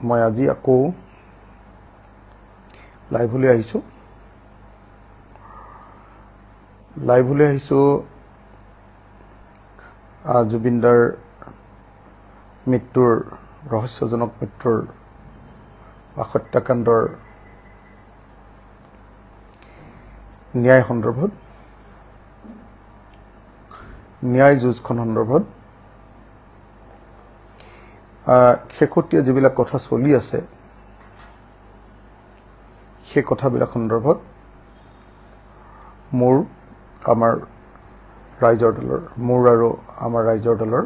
মই আজি আকৌ লাইভলৈ আহিছোঁ জুবিনদাৰ মৃত্যুৰ ৰহস্যজনক মৃত্যুৰ বা হত্যাকাণ্ডৰ ন্যায় সন্দৰ্ভত ন্যায় যুঁজখন সন্দৰ্ভত শেহতীয়া যিবিলাক কথা চলি আছে সেই কথাবিলাক সন্দৰ্ভত আমাৰ ৰাইজৰ দলৰ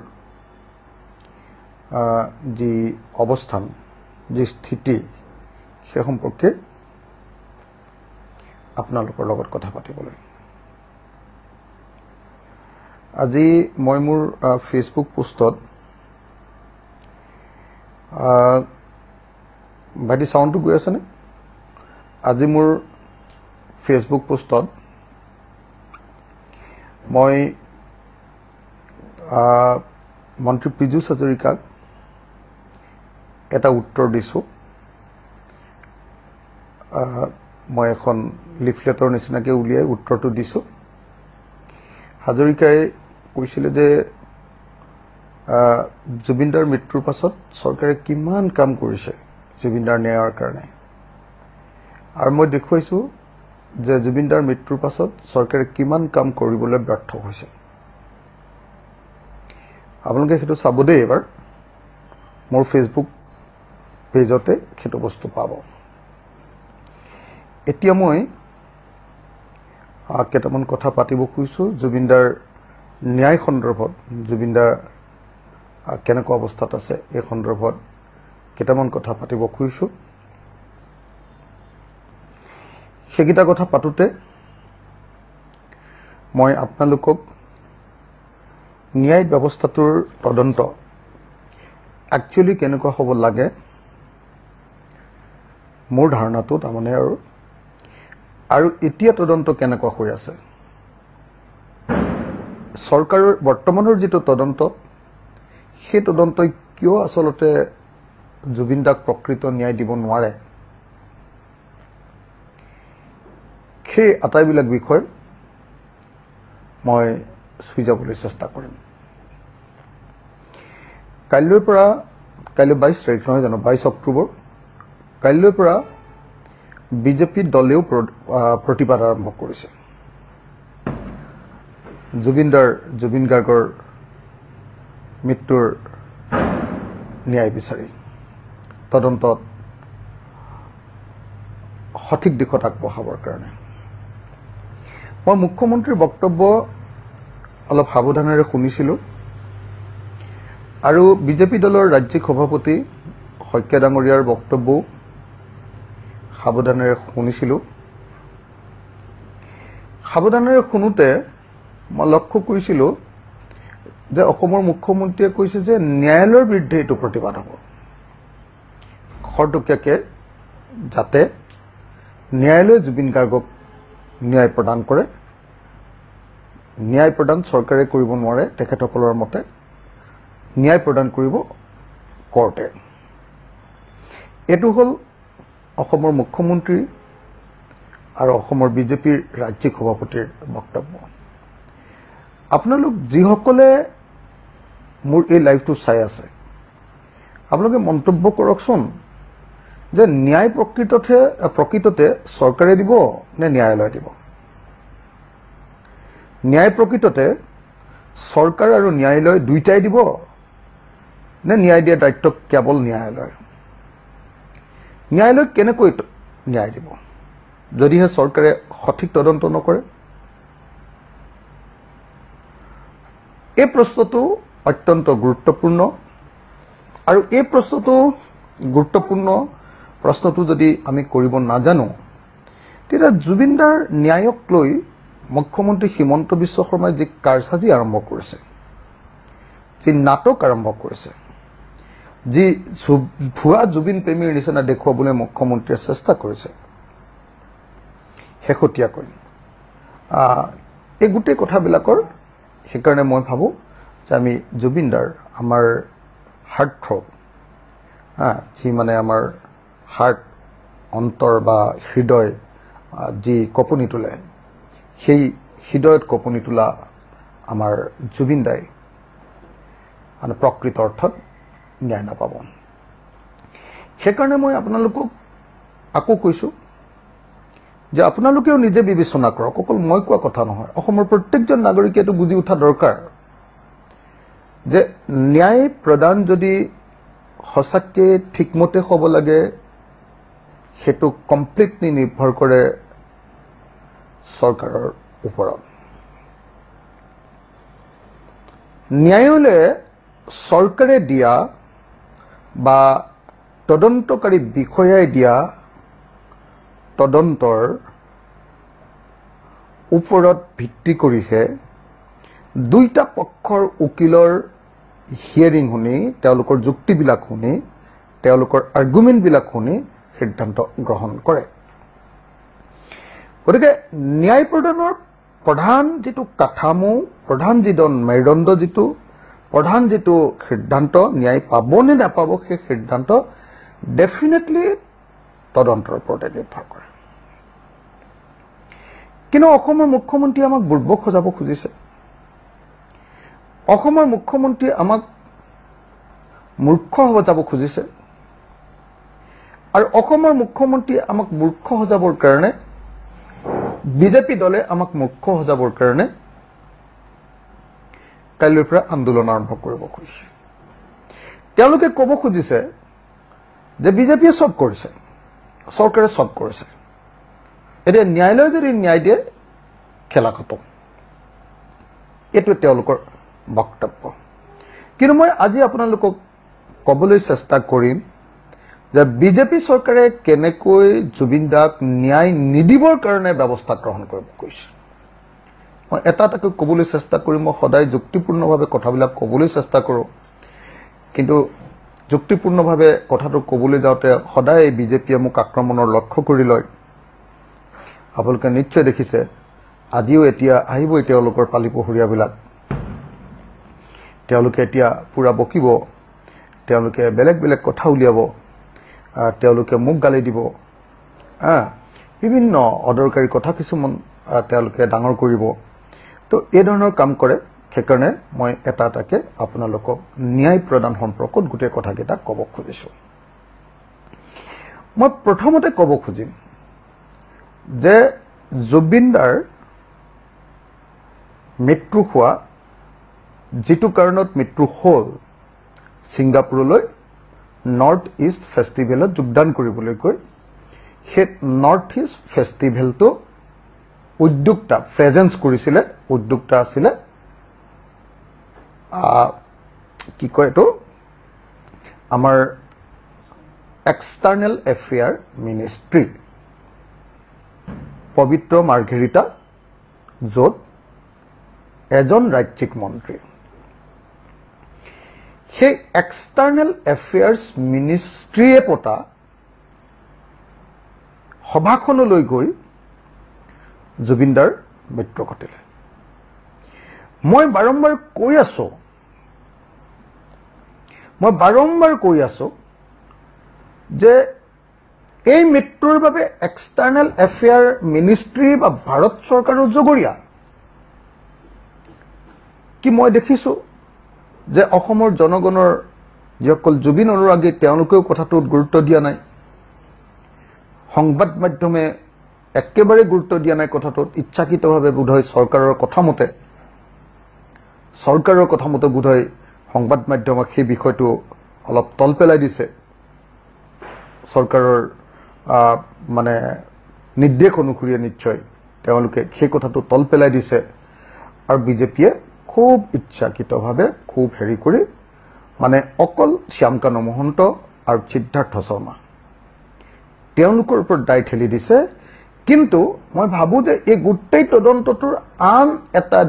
যি অৱস্থান যি স্থিতি সেই সম্পৰ্কে আপোনালোকৰ লগত কথা পাতিবলৈ আজি মই মোৰ ফেচবুক পোষ্টত ভাইটি সাউণ্ডটো গৈ আছেনে আজি মোৰ ফেচবুক পোষ্টত মই মন্ত্ৰী পীযুষ হাজৰিকাক এটা উত্তৰ দিছোঁ মই এখন লিফলেটৰ নিচিনাকৈ উলিয়াই উত্তৰটো দিছোঁ হাজৰিকাই কৈছিলে যে জুবিনদাৰ মৃত্যুৰ পাছত চৰকাৰে কিমান কাম কৰিছে জুবিনদাৰ ন্যায়ৰ কাৰণে আৰু মই দেখুৱাইছোঁ যে জুবিনদাৰ মৃত্যুৰ পাছত চৰকাৰে কিমান কাম কৰিবলৈ ব্যৰ্থ হৈছে আপোনালোকে সেইটো চাব দেই এবাৰ মোৰ ফেচবুক পেজতে সেইটো বস্তু পাব এতিয়া মই কেইটামান কথা পাতিব খুজিছোঁ জুবিনদাৰ ন্যায় সন্দৰ্ভত জুবিনদাৰ কেনেকুৱা অৱস্থাত আছে এই সন্দৰ্ভত কেইটামান কথা পাতিব খুজিছোঁ সেইকেইটা কথা পাতোতে মই আপোনালোকক ন্যায় ব্যৱস্থাটোৰ তদন্ত একচুৱেলি কেনেকুৱা হ'ব লাগে মোৰ ধাৰণাটো তাৰমানে আৰু এতিয়া তদন্ত কেনেকুৱা হৈ আছে চৰকাৰৰ বৰ্তমানৰ যিটো তদন্ত সেই তদন্তই কিয় আচলতে জুবিনদাক প্ৰকৃত ন্যায় দিব নোৱাৰে সেই আটাইবিলাক বিষয় মই চুই যাবলৈ চেষ্টা কৰিম কাইলৈ 22 তাৰিখ নহয় জানো 22 অক্টোবৰ কাইলৈৰ পৰা বিজেপি দলেও প্ৰতিবাদ আৰম্ভ কৰিছে জুবিন গাৰ্গৰ মৃত্যুৰ ন্যায় বিচাৰি তদন্তত সঠিক দিশত আগবঢ়াবৰ কাৰণে মই মুখ্যমন্ত্ৰীৰ বক্তব্য অলপ সাৱধানেৰে শুনিছিলোঁ আৰু বিজেপি দলৰ ৰাজ্যিক সভাপতি শইকীয়া ডাঙৰীয়াৰ বক্তব্যও সাৱধানেৰে শুনিছিলোঁ সাৱধানেৰে শুনোতে মই লক্ষ্য কৰিছিলোঁ যে অসমৰ মুখ্যমন্ত্ৰীয়ে কৈছে যে ন্যায়ালয়ৰ বিৰুদ্ধে এইটো প্ৰতিবাদ হ'ব খৰতকীয়াকৈ যাতে ন্যায়ালয়ে জুবিন গাৰ্গক ন্যায় প্ৰদান কৰে ন্যায় প্ৰদান চৰকাৰে কৰিব নোৱাৰে তেখেতসকলৰ মতে ন্যায় প্ৰদান কৰিব কোৰ্টে এইটো হ'ল অসমৰ মুখ্যমন্ত্ৰী আৰু অসমৰ বিজেপিৰ ৰাজ্যিক সভাপতিৰ বক্তব্য আপোনালোক যিসকলে মোৰ এই লাইভটো চাই আছে আপোনালোকে মন্তব্য কৰকচোন যে ন্যায় প্ৰকৃততে চৰকাৰে দিব নে ন্যায়ালয়ে দিব ন্যায় প্ৰকৃততে চৰকাৰ আৰু ন্যায়ালয় দুইটাই দিব নে ন্যায় দিয়াৰ দায়িত্ব কেৱল ন্যায়ালয় কেনেকৈ ন্যায় দিব যদিহে চৰকাৰে সঠিক তদন্ত নকৰে এই প্ৰশ্নটো অত্যন্ত গুৰুত্বপূৰ্ণ আৰু এই প্ৰশ্নটো যদি আমি কৰিব নাজানো তেতিয়া জুবিনদাৰ ন্যায়ক লৈ মুখ্যমন্ত্ৰী হিমন্ত বিশ্ব শৰ্মাই যি কাৰসাজি আৰম্ভ কৰিছে যি নাটক আৰম্ভ কৰিছে যি ভুৱা জুবিন প্ৰেমীৰ নিচিনা দেখুৱাবলৈ মুখ্যমন্ত্ৰীয়ে চেষ্টা কৰিছে শেহতীয়াকৈ এই গোটেই কথাবিলাকৰ সেইকাৰণে মই ভাবোঁ যে আমি জুবিনদাৰ আমাৰ হাৰ্ট থ্ৰব যি মানে আমাৰ হাৰ্ট অন্তৰ বা হৃদয় যি কঁপনি তোলে সেই হৃদয়ত কঁপনি তোলা আমাৰ জুবিন দাই মানে প্ৰকৃত অৰ্থত ন্যায় নাপাব। সেইকাৰণে মই আপোনালোকক আকৌ কৈছোঁ যে আপোনালোকেও নিজে বিবেচনা কৰক, অকল মই কোৱা কথা নহয়। অসমৰ প্ৰত্যেকজন নাগৰিকে এইটো বুজি উঠা দৰকাৰ যে ন্যায় প্ৰদান যদি সঁচাকৈ ঠিকমতে হ'ব লাগে সেইটো কমপ্লিটলি নিৰ্ভৰ কৰে চৰকাৰৰ ওপৰত। ন্যায়ালয়ে চৰকাৰে দিয়া বা তদন্তকাৰী বিষয়াই দিয়া তদন্তৰ ওপৰত ভিত্তি কৰিহে দুইটা পক্ষৰ উকিলৰ হিয়াৰিং শুনি, তেওঁলোকৰ যুক্তিবিলাক শুনি, তেওঁলোকৰ আৰ্গুমেণ্টবিলাক শুনি সিদ্ধান্ত গ্ৰহণ কৰে। গতিকে ন্যায় প্ৰদানৰ প্ৰধান যিটো কাঠামো, প্ৰধান যিটো মেৰুদণ্ড, প্ৰধান যিটো সিদ্ধান্ত, ন্যায় পাব নে নাপাব সেই সিদ্ধান্ত ডেফিনেটলি তদন্তৰ ওপৰতে নিৰ্ভৰ কৰে। কিন্তু অসমৰ মুখ্যমন্ত্ৰীয়ে আমাক বুৰ্বক সজাব খুজিছে। অসমৰ মুখ্যমন্ত্ৰীয়ে আমাক মূৰ্খ সজাব খুজিছে। আৰু অসমৰ মুখ্যমন্ত্ৰীয়ে আমাক মূৰ্খ সজাবৰ কাৰণে, বিজেপি দলে আমাক মূৰ্খ সজাবৰ কাৰণে কাইলৈৰ পৰা আন্দোলন আৰম্ভ কৰিব খুজিছে। তেওঁলোকে ক'ব খুজিছে যে বিজেপিয়ে চব কৰিছে, চৰকাৰে চব কৰিছে, এতিয়া ন্যায়ালয়ে যদি ন্যায় দিয়ে খেলা খতম। এইটো তেওঁলোকৰ বক্তব্য। কিন্তু মই আজি আপোনালোকক ক'বলৈ চেষ্টা কৰিম যে বিজেপি চৰকাৰে কেনেকৈ জুবিন দাক ন্যায় নিদিবৰ কাৰণে ব্যৱস্থা গ্ৰহণ কৰিব কৈছে। মই এটা এটাকৈ ক'বলৈ চেষ্টা কৰিম। মই সদায় যুক্তিপূৰ্ণভাৱে কথাবিলাক ক'বলৈ চেষ্টা কৰোঁ, কিন্তু যুক্তিপূৰ্ণভাৱে কথাটো ক'বলৈ যাওঁতে সদায় বিজেপিয়ে মোক আক্ৰমণৰ লক্ষ্য কৰি লয়। আপোনালোকে নিশ্চয় দেখিছে, আজিও এতিয়া আহিবই তেওঁলোকৰ পালি পহৰীয়াবিলাক। তেওঁলোকে এতিয়া পূৰা বকিব, তেওঁলোকে বেলেগ বেলেগ কথা উলিয়াব, তেওঁলোকে মোক গালি দিব, বিভিন্ন অদৰকাৰী কথা কিছুমান তেওঁলোকে ডাঙৰ কৰিব। তো এই ধৰণৰ কাম কৰে। সেইকাৰণে মই এটা এটাকৈ আপোনালোকক ন্যায় প্ৰদান সম্পৰ্কত গোটেই কথাকেইটা ক'ব খুজিছোঁ। মই প্ৰথমতে ক'ব খুজিম যে জুবিন দাৰ মৃত্যু হোৱা, যিটো কাৰণত মৃত্যু হ'ল, ছিংগাপুৰলৈ নৰ্থ ইষ্ট ফেষ্টিভেলত যোগদান কৰিবলৈ গৈ সেই নৰ্থ ইষ্ট ফেষ্টিভেলটো উদ্যোক্তা প্ৰেজেন্স কৰিছিলে, উদ্যোক্তা আছিলে কি কয় এইটো আমাৰ এক্সটাৰ্নেল এফেয়াৰ মিনিষ্ট্ৰী, পবিত্ৰ মাৰ্ঘেৰিটা, য'ত এজন ৰাজ্যিক মন্ত্ৰী। সেই এক্সটাৰ্নেল এফেয়াৰ্ছ মিনিষ্ট্ৰীয়ে পতা সভাখনলৈ গৈ জুবিন দাৰ মৃত্যু ঘটিলে। মই বাৰম্বাৰ কৈ আছো যে এই মৃত্যুৰ বাবে এক্সটাৰ্নেল এফেয়াৰ মিনিষ্ট্ৰী বা ভাৰত চৰকাৰৰ জগৰীয়া। কি মই দেখিছোঁ যে অসমৰ জনগণৰ যিসকল জুবিন অনুৰাগী তেওঁলোকেও কথাটোত গুৰুত্ব দিয়া নাই, সংবাদ মাধ্যমে একেবাৰে গুৰুত্ব দিয়া নাই কথাটোত। ইচ্ছাকৃতভাৱে বোধহয় চৰকাৰৰ কথা মতে বোধহয় সংবাদ মাধ্যমক সেই বিষয়টো অলপ তল পেলাই দিছে। চৰকাৰৰ মানে নিৰ্দেশ অনুসৰি নিশ্চয় তেওঁলোকে সেই কথাটো তল পেলাই দিছে। আৰু বিজেপিয়ে খুব ইচ্ছাকৃতভাৱে খুব হেৰি কৰি মানে অকল শ্যামকানু মহন্ত আৰু সিদ্ধাৰ্থ শৰ্মা তেওঁলোকৰ ওপৰত দায় ঠেলি দিছে। কিন্তু মই ভাবোঁ যে এই গোটেই তদন্তটোৰ আন এটা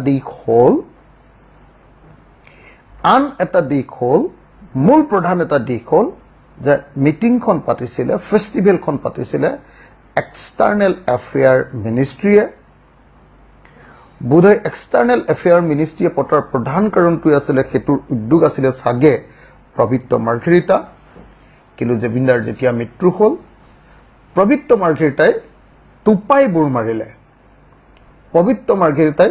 দিশ হ'ল, মূল প্ৰধান এটা দিশ হ'ল যে মিটিংখন পাতিছিলে, ফেষ্টিভেলখন পাতিছিলে এক্সটাৰ্নেল এফেয়াৰ মিনিষ্ট্ৰীয়ে। বোধহয় এক্সটাৰ্নেল এফেয়াৰ মিনিষ্ট্ৰীয়ে পতাৰ প্ৰধান কাৰণটোৱে আছিলে, সেইটোৰ উদ্যোগ আছিলে চাগে পবিত্ৰ মাৰ্ঘেৰিটা। কিন্তু জুবিনদাৰ যেতিয়া মৃত্যু হ'ল পবিত্ৰ মাৰ্ঘেৰিটাই টুপাই বুৰ মাৰিলে পবিত্ৰ মাৰ্ঘেৰিটাই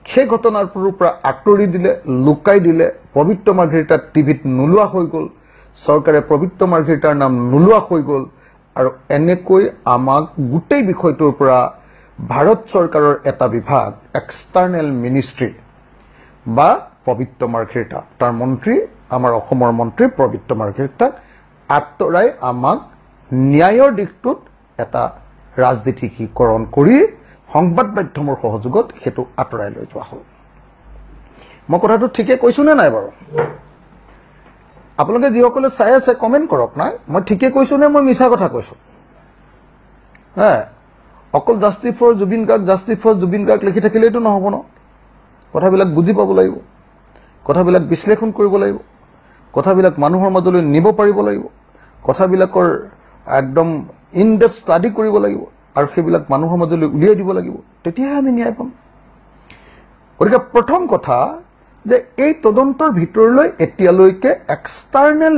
সেই ঘটনাৰ পৰা আঁতৰি দিলে লুকাই দিলে পবিত্ৰ মাৰ্ঘেৰিটা টিভিত নোলোৱা হৈ গ'ল চৰকাৰে পবিত্ৰ মাৰ্ঘেৰিটাৰ নাম নোলোৱা হৈ গ'ল আৰু এনেকৈ আমাক গোটেই বিষয়টোৰ পৰা ভাৰত চৰকাৰৰ এটা বিভাগ এক্সটাৰ্নেল মিনিষ্ট্ৰী বা পবিত্ৰ মাৰ্ঘেৰিটা তাৰ মন্ত্ৰী আমাৰ অসমৰ মন্ত্ৰী পবিত্ৰ মাৰ্ঘেৰিটাক আঁতৰাই আমাক ন্যায়ৰ দিশটোত এটা ৰাজনীতিকৰণ কৰি সংবাদ মাধ্যমৰ সহযোগত হেতু আঁতৰাই লৈ যোৱা হ'ল মই কথাটো ঠিকে কৈছো নে নাই বাৰু আপোনালোকে যিসকলে চাই আছে কমেণ্ট কৰক নাই মই ঠিকে কৈছো নে মই মিছা কথা কৈছো হ্যাঁ অকল জাষ্টিস ফৰ জুবিন গাৰ্গ লিখি থাকিলেইতো নহ'ব ন কথাবিলাক বুজি পাব লাগিব কথাবিলাক বিশ্লেষণ কৰিব লাগিব কথাবিলাক মানুহৰ মাজলৈ নিব পাৰিব লাগিব কথাবিলাকৰ একদম ইন ডেপথ ষ্টাডি কৰিব লাগিব আৰু সেইবিলাক মানুহৰ মাজলৈ উলিয়াই দিব লাগিব তেতিয়াহে আমি ন্যায় পাম গতিকে প্ৰথম কথা যে এই তদন্তৰ ভিতৰলৈ এতিয়ালৈকে এক্সটাৰ্নেল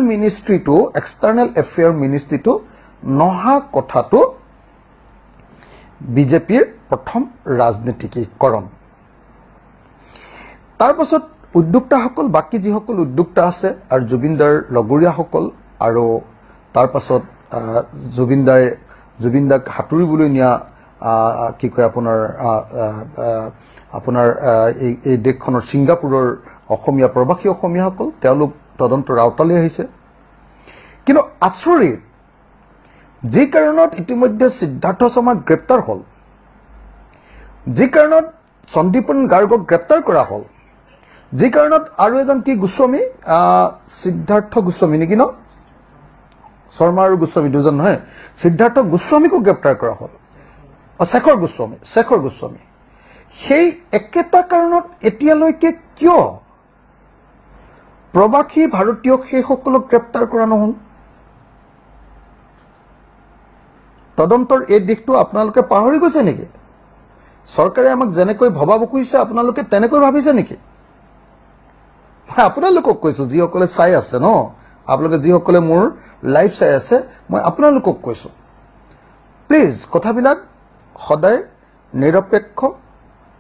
এফেয়াৰ মিনিষ্ট্ৰীটো নহা কথাটো বিজেপিৰ প্ৰথম ৰাজনীতিকৰণ তাৰ পাছত উদ্যোক্তাসকল বাকি যিসকল উদ্যোক্তা আছে আৰু জুবিনদাৰ লগৰীয়াসকল আৰু তাৰ পাছত জুবিনদাক হাতুৰিবলৈ নিয়া কি কয় আপোনাৰ এই দেশখনৰ ছিংগাপুৰৰ অসমীয়া প্ৰবাসী অসমীয়াসকল তেওঁলোক তদন্তৰ আওতালৈ আহিছে কিন্তু আচৰিত যি কাৰণত ইতিমধ্যে সিদ্ধাৰ্থ শৰ্মাক গ্ৰেপ্তাৰ হ'ল যি কাৰণত সন্দীপন গাৰ্গক গ্ৰেপ্তাৰ কৰা হ'ল যি কাৰণত আৰু এজন কি গোস্বামী সিদ্ধাৰ্থ গোস্বামী নেকি ন শৰ্মা আৰু গোস্বামী দুজন নহয় সিদ্ধাৰ্থ গোস্বামীকো গ্ৰেপ্তাৰ কৰা হ'ল শেখৰ গোস্বামী সেই একেটা কাৰণত এতিয়ালৈকে কিয় প্ৰবাসী ভাৰতীয় সেইসকলক গ্ৰেপ্তাৰ কৰা নহ'ল তদন্তৰ এই দিশটো আপোনালোকে পাহৰি গৈছে নেকি চৰকাৰে আমাক যেনেকৈ ভবাব খুজিছে আপোনালোকে তেনেকৈ ভাবিছে নেকি আপোনালোকক কৈছো যিসকলে চাই আছে ন আপোনালোকে যিসকলে মোৰ লাইভ চাই আছে মই আপোনালোকক কৈছো প্লিজ কথাবিলাক সদায় নিৰপেক্ষ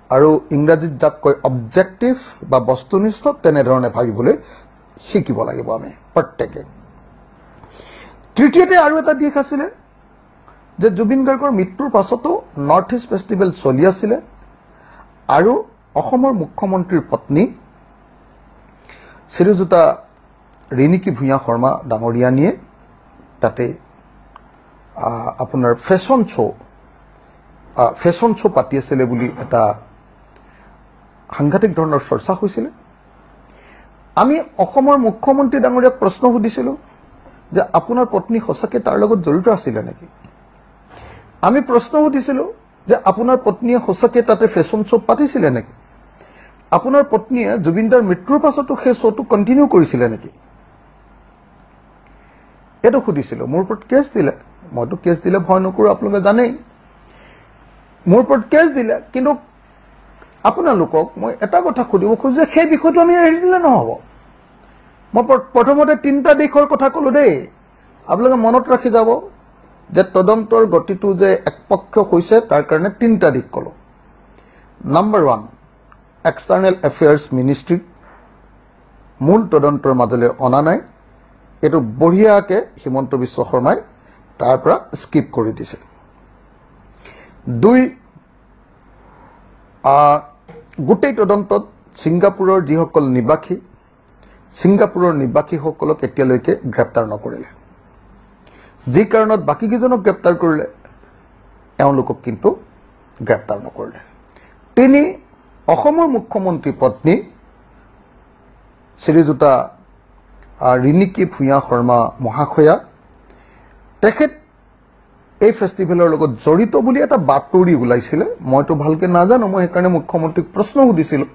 আৰু ইংৰাজীত যাক কয় অবজেক্টিভ বা বস্তুনিষ্ঠ তেনেধৰণে ভাবিবলৈ শিকিব লাগিব আমি প্ৰত্যেকে তৃতীয়তে আৰু এটা দিশ আছিলে যে জুবিন গাৰ্গৰ মৃত্যুৰ পাছতো নৰ্থ ইষ্ট ফেষ্টিভেল চলি আছিলে আৰু অসমৰ মুখ্যমন্ত্ৰীৰ পত্নী শ্ৰীযুতা ৰিণিকী ভূঞা শৰ্মা ডাঙৰীয়ানীয়ে তাতে আপোনাৰ ফেশ্বন শ্ব' পাতি আছিলে বুলি এটা সাংঘাতিক ধৰণৰ চৰ্চা হৈছিলে আমি অসমৰ মুখ্যমন্ত্ৰী ডাঙৰীয়াক প্ৰশ্ন সুধিছিলোঁ যে আপোনাৰ পত্নী সঁচাকৈ তাৰ লগত জড়িত আছিলে নেকি আমি প্ৰশ্ন সুধিছিলোঁ যে আপোনাৰ পত্নীয়ে সঁচাকৈ তাতে ফেশ্বন শ্ব' পাতিছিলে নেকি আপোনাৰ পত্নীয়ে জুবিনদাৰ মৃত্যুৰ পাছতো সেই শ্ব'টো কণ্টিনিউ কৰিছিলে নেকি এইটো সুধিছিলোঁ মোৰ ওপৰত কেছ দিলে মইতো কেছ দিলে ভয় নকৰোঁ আপোনালোকে জানেই মোৰ ওপৰত কেছ দিলে কিন্তু আপোনালোকক মই এটা কথা সুধিব খোজো যে সেই বিষয়টো আমি এৰি দিলে নহ'ব মই প্ৰথমতে তিনিটা দিশৰ কথা ক'লোঁ দেই আপোনালোকে মনত ৰাখি যাব যে তদন্তৰ গতিটো যে একপক্ষ হৈছে তাৰ কাৰণে তিনিটা দিশ ক'লোঁ নম্বৰ 1 এক্সটাৰ্নেল এফেয়াৰ্ছ মিনিষ্ট্ৰীক মূল তদন্তৰ মাজলৈ অনা নাই এইটো বঢ়িয়াকৈ হিমন্ত বিশ্ব শৰ্মাই তাৰ পৰা স্কিপ কৰি দিছে 2 গোটেই তদন্তত ছিংগাপুৰৰ যিসকল নিবাসীসকলক এতিয়ালৈকে গ্ৰেপ্তাৰ নকৰিলে যি কাৰণত বাকীকেইজনক গ্ৰেপ্তাৰ কৰিলে এওঁলোকক কিন্তু গ্ৰেপ্তাৰ নকৰিলে 3 অসমৰ মুখ্যমন্ত্ৰী পত্নী শ্ৰীযুতা ৰিণিকী ভূঞা শৰ্মা মহাশয়া তেখেত এই ফেষ্টিভেলৰ লগত জড়িত বুলি এটা বাতৰি ওলাইছিলে মইতো ভালকৈ নাজানো মই সেইকাৰণে মুখ্যমন্ত্ৰীক প্ৰশ্ন সুধিছিলোঁ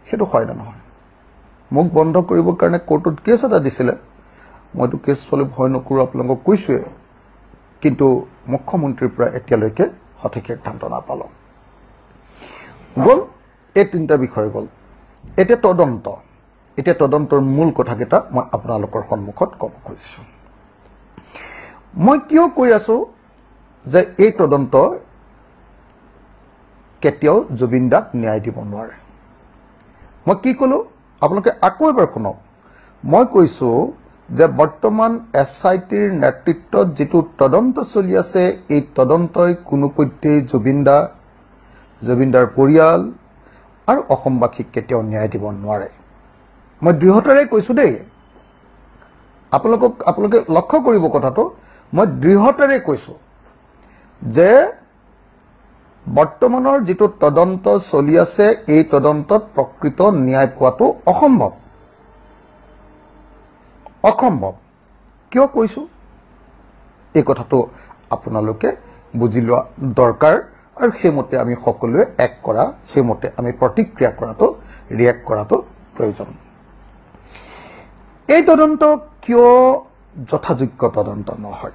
সেইটো হয় না নহয় মোক বন্ধ কৰিবৰ কাৰণে কোৰ্টত কেছ এটা দিছিলে মইতো কেছ ফলে ভয় নকৰোঁ আপোনালোকক কৈছোঁৱে কিন্তু মুখ্যমন্ত্ৰীৰ পৰা এতিয়ালৈকে সঠিক সিদ্ধান্ত নাপালোঁ গ'ল এই তিনিটা বিষয় গ'ল এতিয়া তদন্তৰ মূল কথাকেইটা মই আপোনালোকৰ সন্মুখত ক'ব খুজিছোঁ মই কিয় কৈ আছো যে এই তদন্ত কেতিয়াও জুবিন দাক ন্যায় দিব নোৱাৰে মই কি কলো আপোনালোকে আকৌ এবাৰ শুনক মই কৈছো যে বৰ্তমান এসআইটিৰ নেতৃত্বত যেটো তদন্ত চলি আছে এই তদন্তই কোনোপধ্যে জুবিনদাৰ পৰিয়াল আৰু অসমবাসীক কেতিয়াও ন্যায় দিব নোৱাৰে মই দৃঢ়তাৰে কৈছো দেই আপোনালোকে লক্ষ্য কৰিব কথাটো মই দৃঢ়তাৰে কৈছো যে বৰ্তমানৰ যেটো তদন্ত চলি আছে এই তদন্তত প্ৰকৃত ন্যায় পোৱাটো অসম্ভৱ কিয় কৈছো এই কথাটো আপোনালোকে বুজি লোৱা দৰকাৰ আৰু হেমতে আমি সকলোৱে এক কৰা হেমতে আমি প্ৰতিক্ৰিয়া কৰাটো ৰিয়েক্ট কৰাটো প্ৰয়োজন এই তদন্ত কিয় যথাযোগ্য তদন্ত নহয়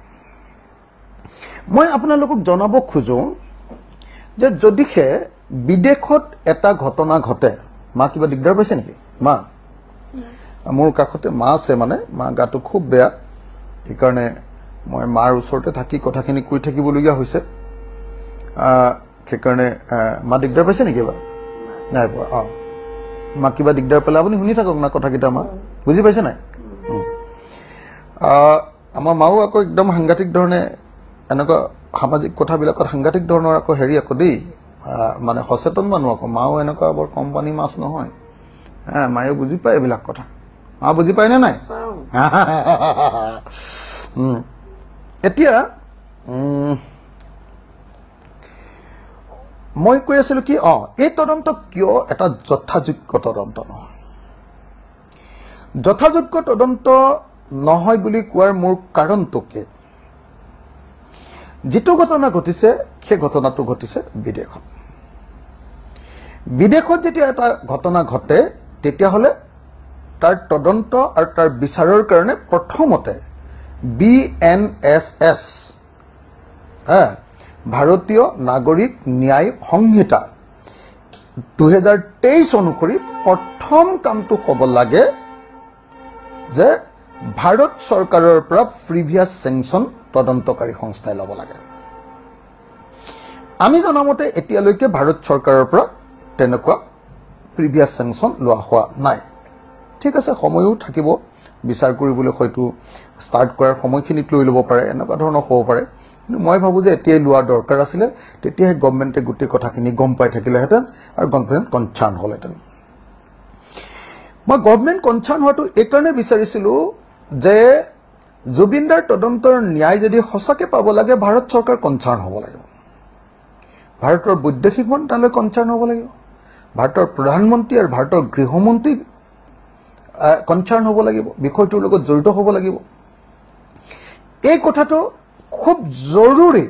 মই আপোনালোকক জনাব খোজো যে যদিহে বিদেশত এটা ঘটনা ঘটে মা কিবা দিগদাৰ পাইছে নেকি মা মোৰ কাষতে মা আছে মানে মা গাটো খুব বেয়া এই কাৰণে মই মাৰ ওচৰতে থাকি কথাখিনি কৈ থাকিবলগীয়া হৈছে সেইকাৰণে মা দিগদাৰ পাইছে নেকি বা নাই পোৱা মা কিবা দিগদাৰ পালে আপুনি শুনি থাকক না কথাকেইটা মা বুজি পাইছে নাই আমাৰ মাও আকৌ একদম সাংঘাতিক ধৰণে এনেকুৱা সামাজিক কথাবিলাকত সাংঘাতিক ধৰণৰ আকৌ হেৰি আকৌ দেই মানে সচেতন মানুহ আকৌ মাও এনেকুৱা বৰ কোম্পানী মাছ নহয় মায়ে বুজি পায় এইবিলাক কথা মা বুজি পায় নে নাই এতিয়া মই কৈ আছিলো কি এই তদন্ত কিয় এটা যথাযোগ্য তদন্ত নহয় যথাযোগ্য তদন্ত নহয় বুলি কোৱাৰ মোৰ কাৰণটো কি যেটো ঘটনা ঘটিছে সেই ঘটনাটো ঘটিছে বিদেশত যেতিয়া এটা ঘটনা ঘটে তেতিয়া হলে তাৰ তদন্ত আৰু তাৰ বিচাৰৰ কাৰণে প্ৰথমতে BNSS ভাৰতীয় নাগৰিক ন্যায় সংহিতা 2023 অনুসৰি প্ৰথম কামটো হ'ব লাগে যে ভাৰত চৰকাৰৰ পৰা প্ৰিভিয়াছ সেংচন তদন্তকাৰী সংস্থাই ল'ব লাগে আমি জনামতে এতিয়ালৈকে ভাৰত চৰকাৰৰ পৰা তেনেকুৱা প্ৰিভিয়াছ সেংচন লোৱা হোৱা নাই ঠিক আছে সময়ও থাকিব বিচাৰ কৰিবলৈ হয়তো ষ্টাৰ্ট কৰাৰ সময়খিনিত লৈ ল'ব পাৰে এনেকুৱা ধৰণৰ হ'ব পাৰে কিন্তু মই ভাবো যে এতিয়াই লোৱা দৰকাৰ আছিল তেতিয়াহে গভৰ্ণমেণ্টে গোটেই কথাখিনি গম পাই থাকিলেহেঁতেন আৰু গভৰ্ণমেণ্ট কনচাৰ্ণ হ'লহেঁতেন মই গভৰ্ণমেণ্ট কনচাৰ্ণ হোৱাটো এই কাৰণে বিচাৰিছিলো যে জুবিনদাৰ তদন্তৰ ন্যায় যদি সঁচাকৈ পাব লাগে ভাৰত চৰকাৰ কনচাৰ্ণ হ'ব লাগিব ভাৰতৰ বৈদেশিক মন্ত্ৰালয় কনচাৰ্ণ হ'ব লাগিব ভাৰতৰ প্ৰধানমন্ত্ৰী আৰু ভাৰতৰ গৃহমন্ত্ৰী কনচাৰ্ণ হ'ব লাগিব বিষয়টোৰ লগত জড়িত হ'ব লাগিব এই কথাটো খুব জৰুৰী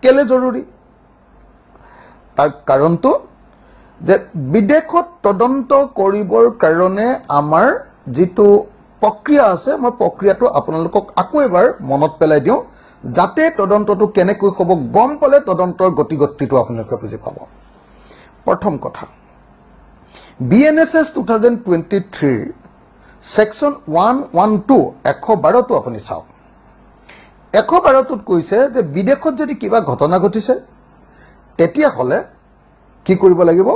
কেলে জৰুৰী তাৰ কাৰণটো যে বিদেশত তদন্ত কৰিবৰ কাৰণে আমাৰ যেটো প্ৰক্ৰিয়া আছে মই প্ৰক্ৰিয়াটো আপোনালোকক আকৌ এবাৰ মনত পেলাই দিওঁ যাতে তদন্তটো কেনেকৈ হ'ব গম পালে তদন্তৰ গতিগতিটো আপোনালোকে বুজি পাব প্ৰথম কথা BNSS 2023 সেকশন 112 112 আপুনি চাওক 112 কৈছে যে বিদেশত যদি কিবা ঘটনা ঘটিছে তেতিয়া হলে কি কৰিব লাগিব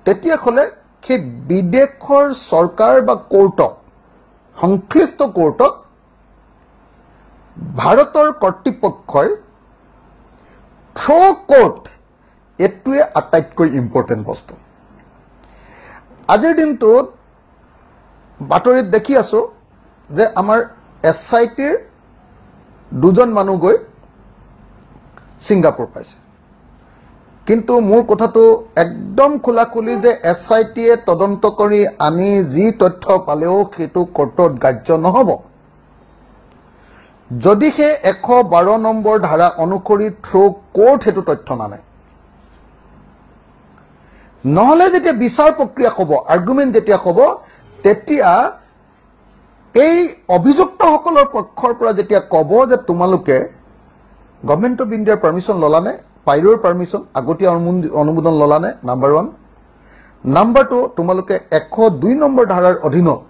তেতিয়া হলে কি বিদেশৰ চৰকাৰ বা কোৰ্টক সংশ্লিষ্ট কোৰ্টক ভাৰতৰ কৰ্তৃপক্ষই থ্ৰ কোৰ্ট এটোৱে আটাইতকৈ ইম্পৰ্টেন্ট বস্তু আজিৰ দিনটোত বাতৰিত দেখি আছো যে আমাৰ এসআইটিৰ দুজন মানুহ গৈ সিংগাপুৰ পাইছে কিন্তু মোৰ কথাটো একদম খোলাখুলি যে এসআইটিয়ে তদন্ত কৰি আনি যি তথ্য পালেও সেইটো কোৰ্টত গ্ৰাহ্য নহব যদি হে 112 নম্বৰ ধাৰা অনুসৰি থ্ৰ কোৰ্ট হেতু তথ্য নানে নহলে যেতিয়া বিচাৰ প্ৰক্ৰিয়া হ'ব আৰ্গুমেন্ট যেতিয়া হ'ব তেতিয়া এই অভিযুক্তসকলৰ পক্ষৰ পৰা যেতিয়া ক'ব যে তোমালোকে গভৰ্ণমেণ্ট অফ ইণ্ডিয়াৰ পাৰমিশন ললানে পাইৰৰ পাৰমিশন আগতীয়া অনুমোদন ললানে নাম্বাৰ 1 নাম্বাৰ 2 তোমালোকে 102 নম্বৰ ধাৰাৰ অধীনত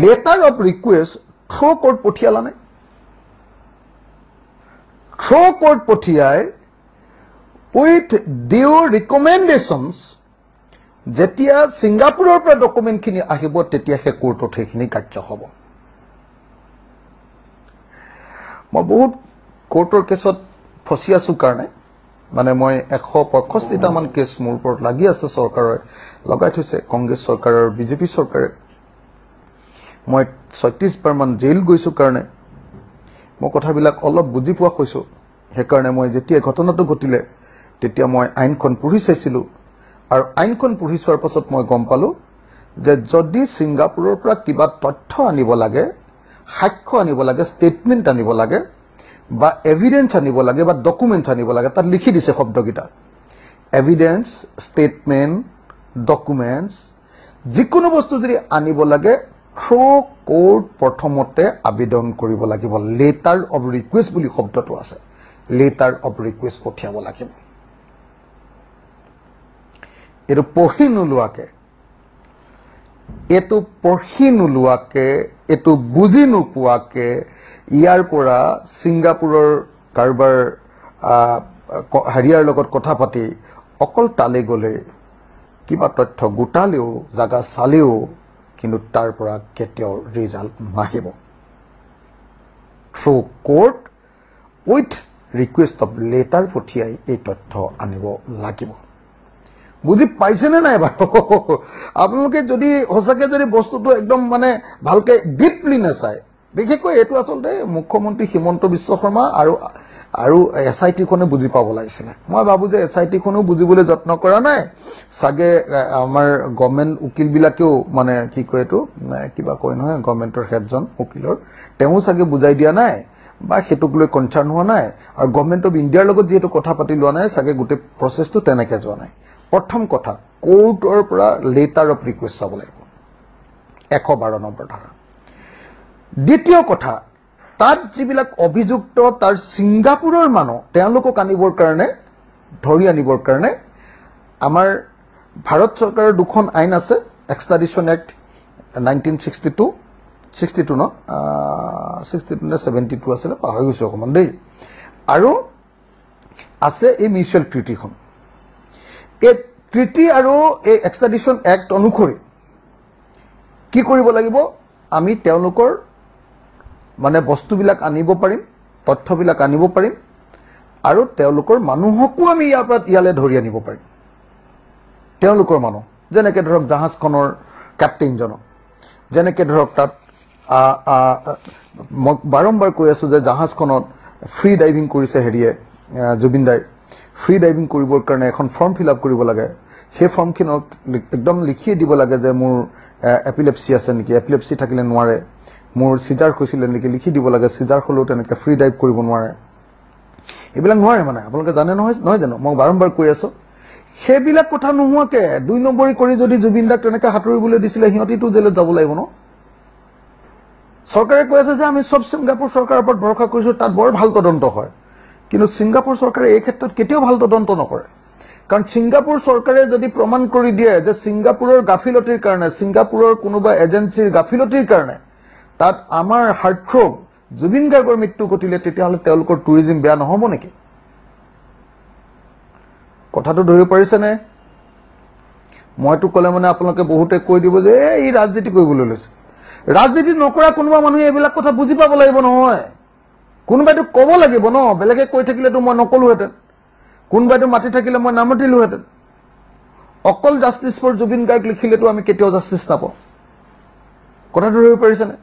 letter of request through court পঠিয়ালানে থ্ৰ কোৰ্ট পঠিয়াই উইথ ডিউ ৰিকমেণ্ডেশ্যনছ যেতিয়া ছিংগাপুৰৰ পৰা ডকুমেণ্টখিনি আহিব তেতিয়া সেই কোৰ্টত সেইখিনি কাৰ্য হ'ব মই বহুত কোৰ্টৰ কেছত ফচি আছোঁ কাৰণে মানে মই 165টামান কেছ মোৰ ওপৰত লাগি আছে চৰকাৰে লগাই থৈছে কংগ্ৰেছ চৰকাৰ আৰু বিজেপি চৰকাৰে মই 36 বাৰমান জেইল গৈছোঁ কাৰণে মই কথাবিলাক অলপ বুজি পোৱা হৈছোঁ সেইকাৰণে মই যেতিয়া ঘটনাটো ঘটিলে তেতিয়া মই আইনখন পঢ়ি চাইছিলোঁ আৰু আইনখন পঢ়ি চোৱাৰ পাছত মই গম পালোঁ যে যদি ছিংগাপুৰৰ পৰা কিবা তথ্য আনিব লাগে সাক্ষ্য আনিব লাগে ষ্টেটমেণ্ট আনিব লাগে বা এভিডেন্স আনিব লাগে বা ডকুমেণ্টছ আনিব লাগে তাত লিখি দিছে শব্দকেইটা এভিডেন্স ষ্টেটমেণ্ট ডকুমেণ্টছ যিকোনো বস্তু যদি আনিব লাগে থ্ৰ কোৰ্ট প্ৰথমতে আবেদন কৰিব লাগিব লেটাৰ অফ ৰিকুৱেষ্ট বুলি শব্দটো আছে লেটাৰ অফ ৰিকুৱেষ্ট পঠিয়াব লাগিব এইটো পঢ়ি নোলোৱাকে এইটো বুজি নোপোৱাকে ইয়াৰ পৰা ছিংগাপুৰৰ কাৰবাৰ হাৰিয়াৰ লগত কথা পাতি অকল তালে গ'লে কিবা তথ্য গোটালেও জাগা চালেও কিন্তু তাৰ পৰা কেতিয়াও ৰিজাল্ট নাহিব through court with request of letter পঠিয়াই এই তথ্য আনিব লাগিব বুজি পাইছেনে নাই বাৰু আপোনালোকে যদি সঁচাকৈ যদি বস্তুটো একদম মানে ভালকৈ ডিপলি নাচায় বিশেষকৈ এইটো আচলতে মুখ্যমন্ত্ৰী হিমন্ত বিশ্ব শৰ্মা আৰু SIT-খনে বুজি পাব লাগিছিলে মই ভাবোঁ যে SIT-খনেও বুজিবলৈ যত্ন কৰা নাই চাগে আমাৰ গভৰ্ণমেণ্ট উকিলবিলাকেও মানে কি কয় এইটো কিবা কয় নহয় গভৰ্ণমেণ্টৰ হেডজন উকিলৰ তেওঁ চাগে বুজাই দিয়া নাই বা সেইটোক লৈ কনচাৰ্ণ হোৱা নাই আৰু গভৰ্ণমেণ্ট অফ ইণ্ডিয়াৰ লগত যিহেতু কথা পাতি লোৱা নাই চাগে গোটেই প্ৰচেছটো তেনেকৈ যোৱা নাই প্ৰথম কথা কোৰ্টৰ পৰা লেটাৰ অফ ৰিকুৱেষ্ট চাব লাগিব 112 নম্বৰ ধাৰা দ্বিতীয় কথা তাত যিবিলাক অভিযুক্ত তাৰ ছিংগাপুৰৰ মানুহ তেওঁলোকক আনিবৰ কাৰণে ধৰি আনিবৰ কাৰণে আমাৰ ভাৰত চৰকাৰৰ দুখন আইন আছে এক্সট্ৰাডিশ্যন এক্ট 1962 62 ন 62 নে 72 আছিলে পাহৰি গৈছোঁ অকণমান দেই আৰু আছে এই মিউচুৱেল ট্ৰিটিখন এই ট্ৰিটি আৰু এই এক্সট্ৰাডিশ্যন এক্ট অনুসৰি কি কৰিব লাগিব আমি তেওঁলোকৰ মানে বস্তুবিলাক আনিব পাৰিম তথ্যবিলাক আনিব পাৰিম আৰু তেওঁলোকৰ মানুহকো আমি ইয়াৰ পৰা ইয়ালৈ ধৰি আনিব পাৰিম তেওঁলোকৰ মানুহ যেনেকৈ ধৰক জাহাজখনৰ কেপ্টেইনজনক যেনেকৈ ধৰক তাত মই বাৰম্বাৰ কৈ আছোঁ যে জাহাজখনত ফ্ৰী ডাইভিং কৰিছে হেৰিয়ে জুবিন দাই ফ্ৰী ডাইভিং কৰিবৰ কাৰণে এখন ফৰ্ম ফিল আপ কৰিব লাগে সেই ফৰ্মখনত একদম লিখিয়ে দিব লাগে যে মোৰ এপিলেপসি আছে নেকি এপিলেপসি থাকিলে নোৱাৰে মোৰ সিজাৰ হৈছিলে নেকি লিখি দিব লাগে সিজাৰ হ'লেও তেনেকৈ ফ্ৰী ডাইভ কৰিব নোৱাৰে এইবিলাক নোৱাৰে মানে আপোনালোকে জানে নহয় জানো মই বাৰম্বাৰ কৈ আছোঁ সেইবিলাক কথা নোহোৱাকৈ 2 নম্বৰী কৰি যদি জুবিন দাক তেনেকৈ সাঁতুৰিবলৈ দিছিলে সিহঁতিতো জেলত যাব লাগিব ন চৰকাৰে কৈ আছে যে আমি সব ছিংগাপুৰ চৰকাৰৰ ওপৰত ভৰসা কৰিছোঁ তাত বৰ ভাল তদন্ত হয় কিন্তু ছিংগাপুৰ চৰকাৰে এই ক্ষেত্ৰত কেতিয়াও ভাল তদন্ত নকৰে কাৰণ ছিংগাপুৰ চৰকাৰে যদি প্ৰমাণ কৰি দিয়ে যে ছিংগাপুৰৰ গাফিলতিৰ কাৰণে ছিংগাপুৰৰ কোনোবা এজেন্সিৰ গাফিলতিৰ কাৰণে তাত আমাৰ হাৰ্টথ্ৰব জুবিন গাৰ্গৰ মৃত্যু ঘটিলে তেতিয়াহ'লে তেওঁলোকৰ টুৰিজিম বেয়া নহ'ব নেকি কথাটো ধৰিব পাৰিছেনে মইতো ক'লে মানে আপোনালোকে বহুতে কৈ দিব যে এই ৰাজনীতি কৰিবলৈ লৈছে ৰাজনীতি নকৰা কোনোবা মানুহে এইবিলাক কথা বুজি পাব লাগিব নহয় কোনোবাইতো ক'ব লাগিব ন বেলেগে কৈ থাকিলেতো মই নকলোহেঁতেন কোনোবাইতো মাতি থাকিলে মই নামাতিলোহেঁতেন অকল জাষ্টিছ ফৰ জুবিন গাৰ্গ লিখিলেতো আমি কেতিয়াও জাষ্টিছ নাপাওঁ কথাটো ধৰিব পাৰিছেনে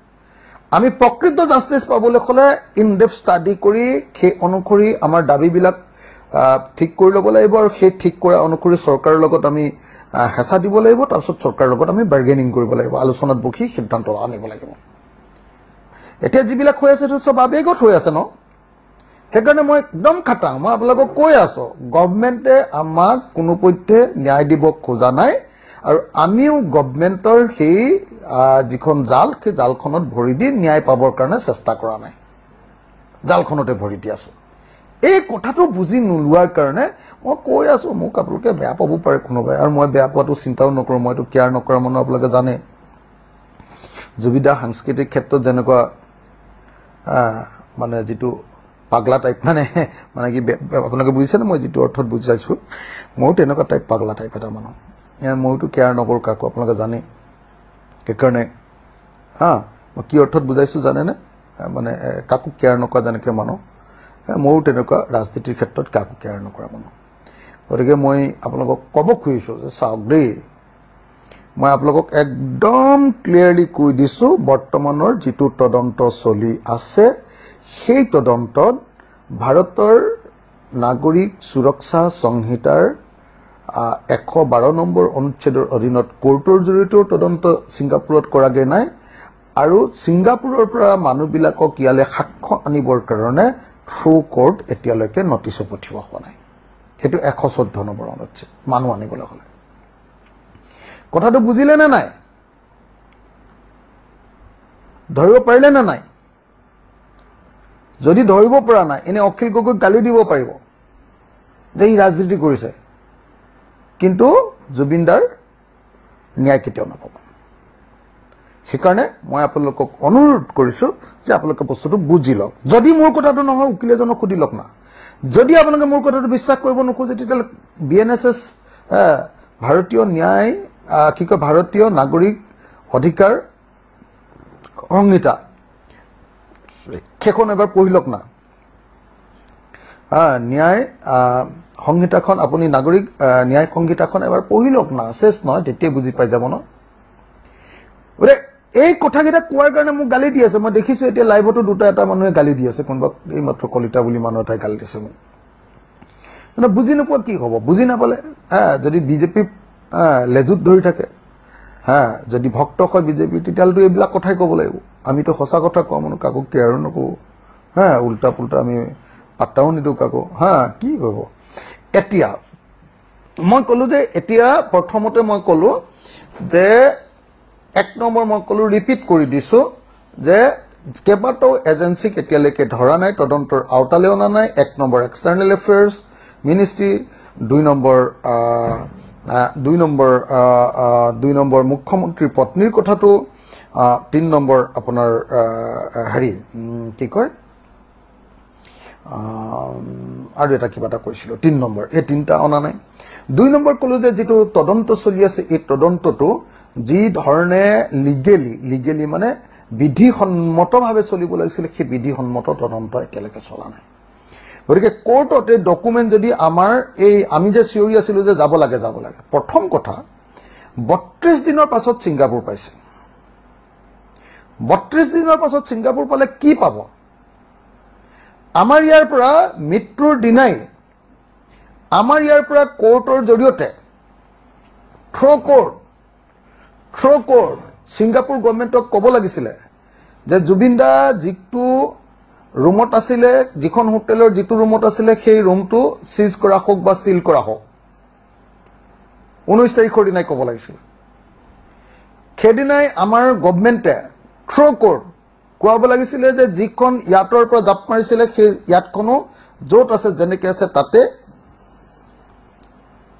আমি প্ৰকৃত জাষ্টিছ পাবলৈ হ'লে ইন ডেপথ ষ্টাডি কৰি সেই অনুসৰি আমাৰ দাবীবিলাক ঠিক কৰি ল'ব লাগিব আৰু সেই ঠিক কৰা অনুসৰি চৰকাৰৰ লগত আমি হেঁচা দিব লাগিব তাৰপিছত চৰকাৰৰ লগত আমি বাৰ্গেনিং কৰিব লাগিব আলোচনাত বহি সিদ্ধান্ত আনিব লাগিব এতিয়া যিবিলাক হৈ আছে সেইটো চব আৱেগত হৈ আছে ন সেইকাৰণে মই একদম খাটাং মই আপোনালোকক কৈ আছোঁ গভৰ্ণমেণ্টে আমাক কোনোপধ্যে ন্যায় দিব খোজা নাই আৰু আমিও গভৰ্ণমেণ্টৰ সেই যিখন জাল সেই জালখনত ভৰি দি ন্যায় পাবৰ কাৰণে চেষ্টা কৰা নাই জালখনতে ভৰি দি আছোঁ এই কথাটো বুজি নোলোৱাৰ কাৰণে মই কৈ আছোঁ মোক আপোনালোকে বেয়া পাব পাৰে কোনোবাই আৰু মই বেয়া পোৱাটো চিন্তাও নকৰোঁ মইতো কেয়াৰ নকৰা মানুহ আপোনালোকে জানে জুবিন দা সাংস্কৃতিক ক্ষেত্ৰত যেনেকুৱা মানে যিটো পাগলা টাইপ মানে কি আপোনালোকে বুজিছেনে মই যিটো অৰ্থত বুজাইছোঁ ময়ো তেনেকুৱা টাইপ পাগলা টাইপ এটা মানুহ মইতো কেয়াৰ নকৰোঁ কাকো আপোনালোকে জানে সেইকাৰণে মই কি অৰ্থত বুজাইছোঁ জানেনে মানে কাকো কেয়াৰ নকৰা যেনেকৈ মানুহ ময়ো তেনেকুৱা ৰাজনীতিৰ ক্ষেত্ৰত কাকো কেয়াৰ নকৰা মানুহ গতিকে মই আপোনালোকক ক'ব খুজিছোঁ যে চাওক দেই মই আপোনালোকক একদম ক্লিয়াৰলি কৈ দিছোঁ বৰ্তমানৰ যিটো তদন্ত চলি আছে সেই তদন্তত ভাৰতৰ নাগৰিক সুৰক্ষা সংহিতাৰ 112 নম্বৰ অনুচ্ছেদৰ অধীনত কোৰ্টৰ জৰিয়তেও তদন্ত ছিংগাপুৰত কৰাগে নাই আৰু ছিংগাপুৰৰ পৰা মানুহবিলাকক ইয়ালে সাক্ষ্য আনিবৰ কাৰণে থ্ৰু কোৰ্ট এতিয়ালৈকে নটিছো পঠিওৱা হোৱা নাই সেইটো 114 নম্বৰ অনুচ্ছেদ মানুহ আনিবলৈ হ'লে কথাটো বুজিলে নে নাই ধৰিব পাৰিলে নে নাই যদি ধৰিব পৰা নাই এনে অখিল গগৈক গালি দিব পাৰিব যে ই ৰাজনীতি কৰিছে কিন্তু জুবিনদাৰ ন্যায় কেতিয়াও নাপাব সেইকাৰণে মই আপোনালোকক অনুৰোধ কৰিছোঁ যে আপোনালোকে বস্তুটো বুজি লওক যদি মোৰ কথাটো নহয় উকিল এজনক সুধি লওক না যদি আপোনালোকে মোৰ কথাটো বিশ্বাস কৰিব নোখোজে তেতিয়াহ'লে BNSS ভাৰতীয় ন্যায় কি কয় ভাৰতীয় নাগৰিক অধিকাৰ সংহিতা সেইখন এবাৰ পঢ়ি লওক না ন্যায় সংহিতাখন আপুনি নাগৰিক ন্যায় সংহিতাখন এবাৰ পঢ়ি লওক না শেষ নহয় তেতিয়া বুজি পাই যাব ন ওৰে এই কথাকেইটা কোৱাৰ কাৰণে মোক গালি দি আছে মই দেখিছোঁ এতিয়া লাইভতো দুটা এটা মানুহে গালি দি আছে কোনোবা এই মাত্ৰ কলিতা বুলি মানুহ এটাই গালি দিছে মোক মানে বুজি নোপোৱা কি হ'ব বুজি নাপালে যদি বিজেপি লেজুত ধৰি থাকে যদি ভক্ত হয় বিজেপি তেতিয়াহ'লেতো এইবিলাক কথাই ক'ব লাগিব আমিতো সঁচা কথা কোৱা মানুহ কাকো কেয়াৰো নকৰোঁ উল্টা পুল্টা আমি পাত্তাও নিদিওঁ কাকো কি কৰিব এতিয়া মই ক'লোঁ যে এতিয়া প্ৰথমতে মই ক'লোঁ যে 1 নম্বৰ মই ক'লোঁ ৰিপিট কৰি দিছোঁ যে কেইবাটাও এজেঞ্চিক এতিয়ালৈকে ধৰা নাই তদন্তৰ আওতালৈ অনা নাই 1 number external affairs ministry 2 number মুখ্যমন্ত্ৰীৰ পত্নীৰ কথাটো 3 নম্বৰ আপোনাৰ হেৰি কি কয় আৰু এটা কিবা এটা কৈছিলোঁ 3 নম্বৰ এই তিনিটা অনা নাই 2 নম্বৰ ক'লোঁ যে যিটো তদন্ত চলি আছে এই তদন্তটো যি ধৰণে লিগেলি মানে বিধিসন্মতভাৱে চলিব লাগিছিল সেই বিধিসন্মত তদন্ত এতিয়ালৈকে চলা নাই গতিকে কোৰ্টতে ডকুমেণ্ট যদি আমাৰ এই আমি যে চিঞৰি আছিলোঁ যে যাব লাগে প্ৰথম কথা 32 দিনৰ পাছত ছিংগাপুৰ পাইছে 32 দিনৰ পাছত ছিংগাপুৰ পালে কি পাব আমাৰ ইয়াৰ পৰা মৃত্যুৰ দিনাই আমাৰ ইয়াৰ পৰা কোৰ্টৰ জৰিয়তে থ্ৰু কোৰ্ট ছিংগাপুৰ গভৰ্ণমেণ্টক ক'ব লাগিছিলে যে জুবিনদা যিটো ৰুমত আছিলে যিখন হোটেলৰ যিটো ৰুমত আছিলে সেই ৰুমটো সিজ কৰা হোক বা সিল কৰা হোক 19 তাৰিখৰ দিনাই ক'ব লাগিছিল সেইদিনাই আমাৰ গভৰ্ণমেণ্টে থ্ৰু কোৰ্ট কোৱাব লাগিছিলে যে যিখন ইয়াতৰ পৰা জাপ মাৰিছিলে সেই ইয়াতখনো য'ত আছে যেনেকৈ আছে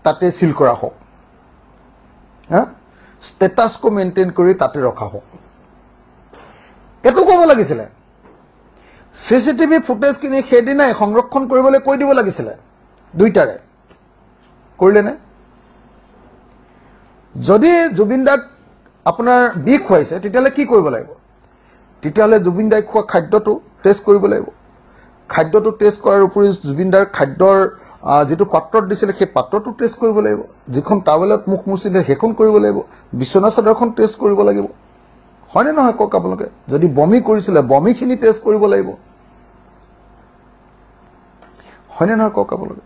তাতে সিল কৰা হোক ষ্টেটাছকো মেইনটেইন কৰি তাতে ৰখা হোক এইটো ক'ব লাগিছিলে CCTV ফুটেজখিনি সেইদিনাই সংৰক্ষণ কৰিবলৈ কৈ দিব লাগিছিলে দুইটাৰে কৰিলেনে যদি জুবিনদাক আপোনাৰ বিষ খুৱাইছে তেতিয়াহ'লে কি কৰিব লাগিব তেতিয়াহ'লে জুবিনদাই খোৱা খাদ্যটো টেষ্ট কৰিব লাগিব খাদ্যটো টেষ্ট কৰাৰ উপৰি জুবিনদাৰ খাদ্যৰ যেটো পাত্ৰত দিছিলে সেই পাত্ৰটো টেষ্ট কৰিব লাগিব যিখন টাৱেলত মুখ মুছিলে সেইখন কৰিব লাগিব বিছনা চাদৰখন টেষ্ট কৰিব লাগিব হয়নে নহয় কওক আপোনালোকে যদি বমি কৰিছিলে বমিখিনি টেষ্ট কৰিব লাগিব হয়নে নহয় কওক আপোনালোকে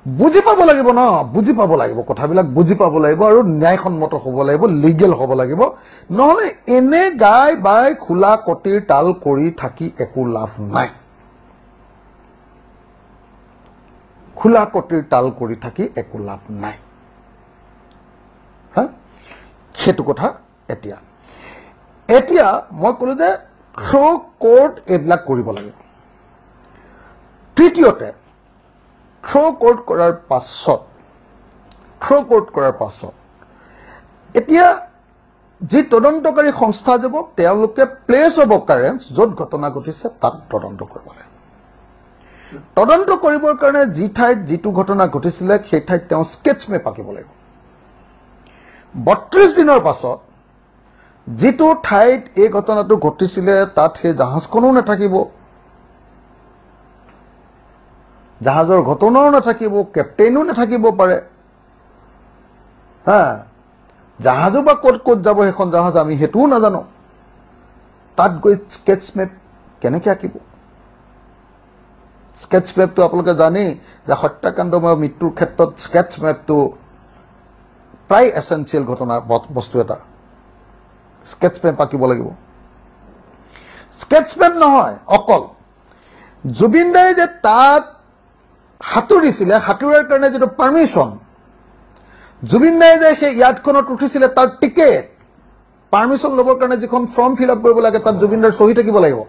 বুজি পাব লাগিব ন বুজি পাব লাগিব কথাবিলাক বুজি পাব লাগিব আৰু ন্যায়সন্মত হ'ব লাগিব লিগেল হ'ব লাগিব নহলে এনে গাই বাই খোলা কটিৰ তাল কৰি থাকি একো লাভ নাই খোলা কটিৰ তাল কৰি থাকি একো লাভ নাই সেইটো কথা এতিয়া মই ক'লোঁ যে থ্ৰু কোৰ্ট এইবিলাক কৰিব লাগিব তৃতীয়তে থ্ৰু কোৰ্ট কৰাৰ পাছত এতিয়া যি তদন্তকাৰী সংস্থা যাব তেওঁলোকে প্লেচ অফ অকাৰেঞ্চ য'ত ঘটনা ঘটিছে তাত তদন্ত কৰিব লাগে তদন্ত কৰিবৰ কাৰণে যি ঠাইত যিটো ঘটনা ঘটিছিলে সেই ঠাইত তেওঁ স্কেচ মেপ আঁকিব লাগিব 32 দিনৰ পাছত যিটো ঠাইত এই ঘটনাটো ঘটিছিলে তাত সেই জাহাজখনো নাথাকিব জাহাজৰ ঘটনাও নাথাকিব কেপ্টেইনো নাথাকিব পাৰে হা জাহাজো বা ক'ত ক'ত যাব সেইখন জাহাজ আমি হেতুও নাজানো তাত গৈ স্কেচ মেপ কেনেকৈ আঁকিব স্কেচ মেপটো আপোনালোকে জানেই যে হত্যাকাণ্ডময় মৃত্যুৰ ক্ষেত্ৰত স্কেচ মেপটো প্ৰায় এছেঞ্চিয়েল ঘটনা বস্তু এটা স্কেচ মেপ আঁকিব লাগিব স্কেচ মেপ নহয় অকল জুবিন দাই যে তাত সাঁতুৰিছিলে সাঁতোৰাৰ কাৰণে যিটো পাৰ্মিশ্যন জুবিন দাই যে সেই ইয়াৰ্ডখনত উঠিছিলে তাৰ টিকেট পাৰ্মিশ্যন ল'বৰ কাৰণে যিখন ফৰ্ম ফিল আপ কৰিব লাগে তাত জুবিন দাৰ চহী থাকিব লাগিব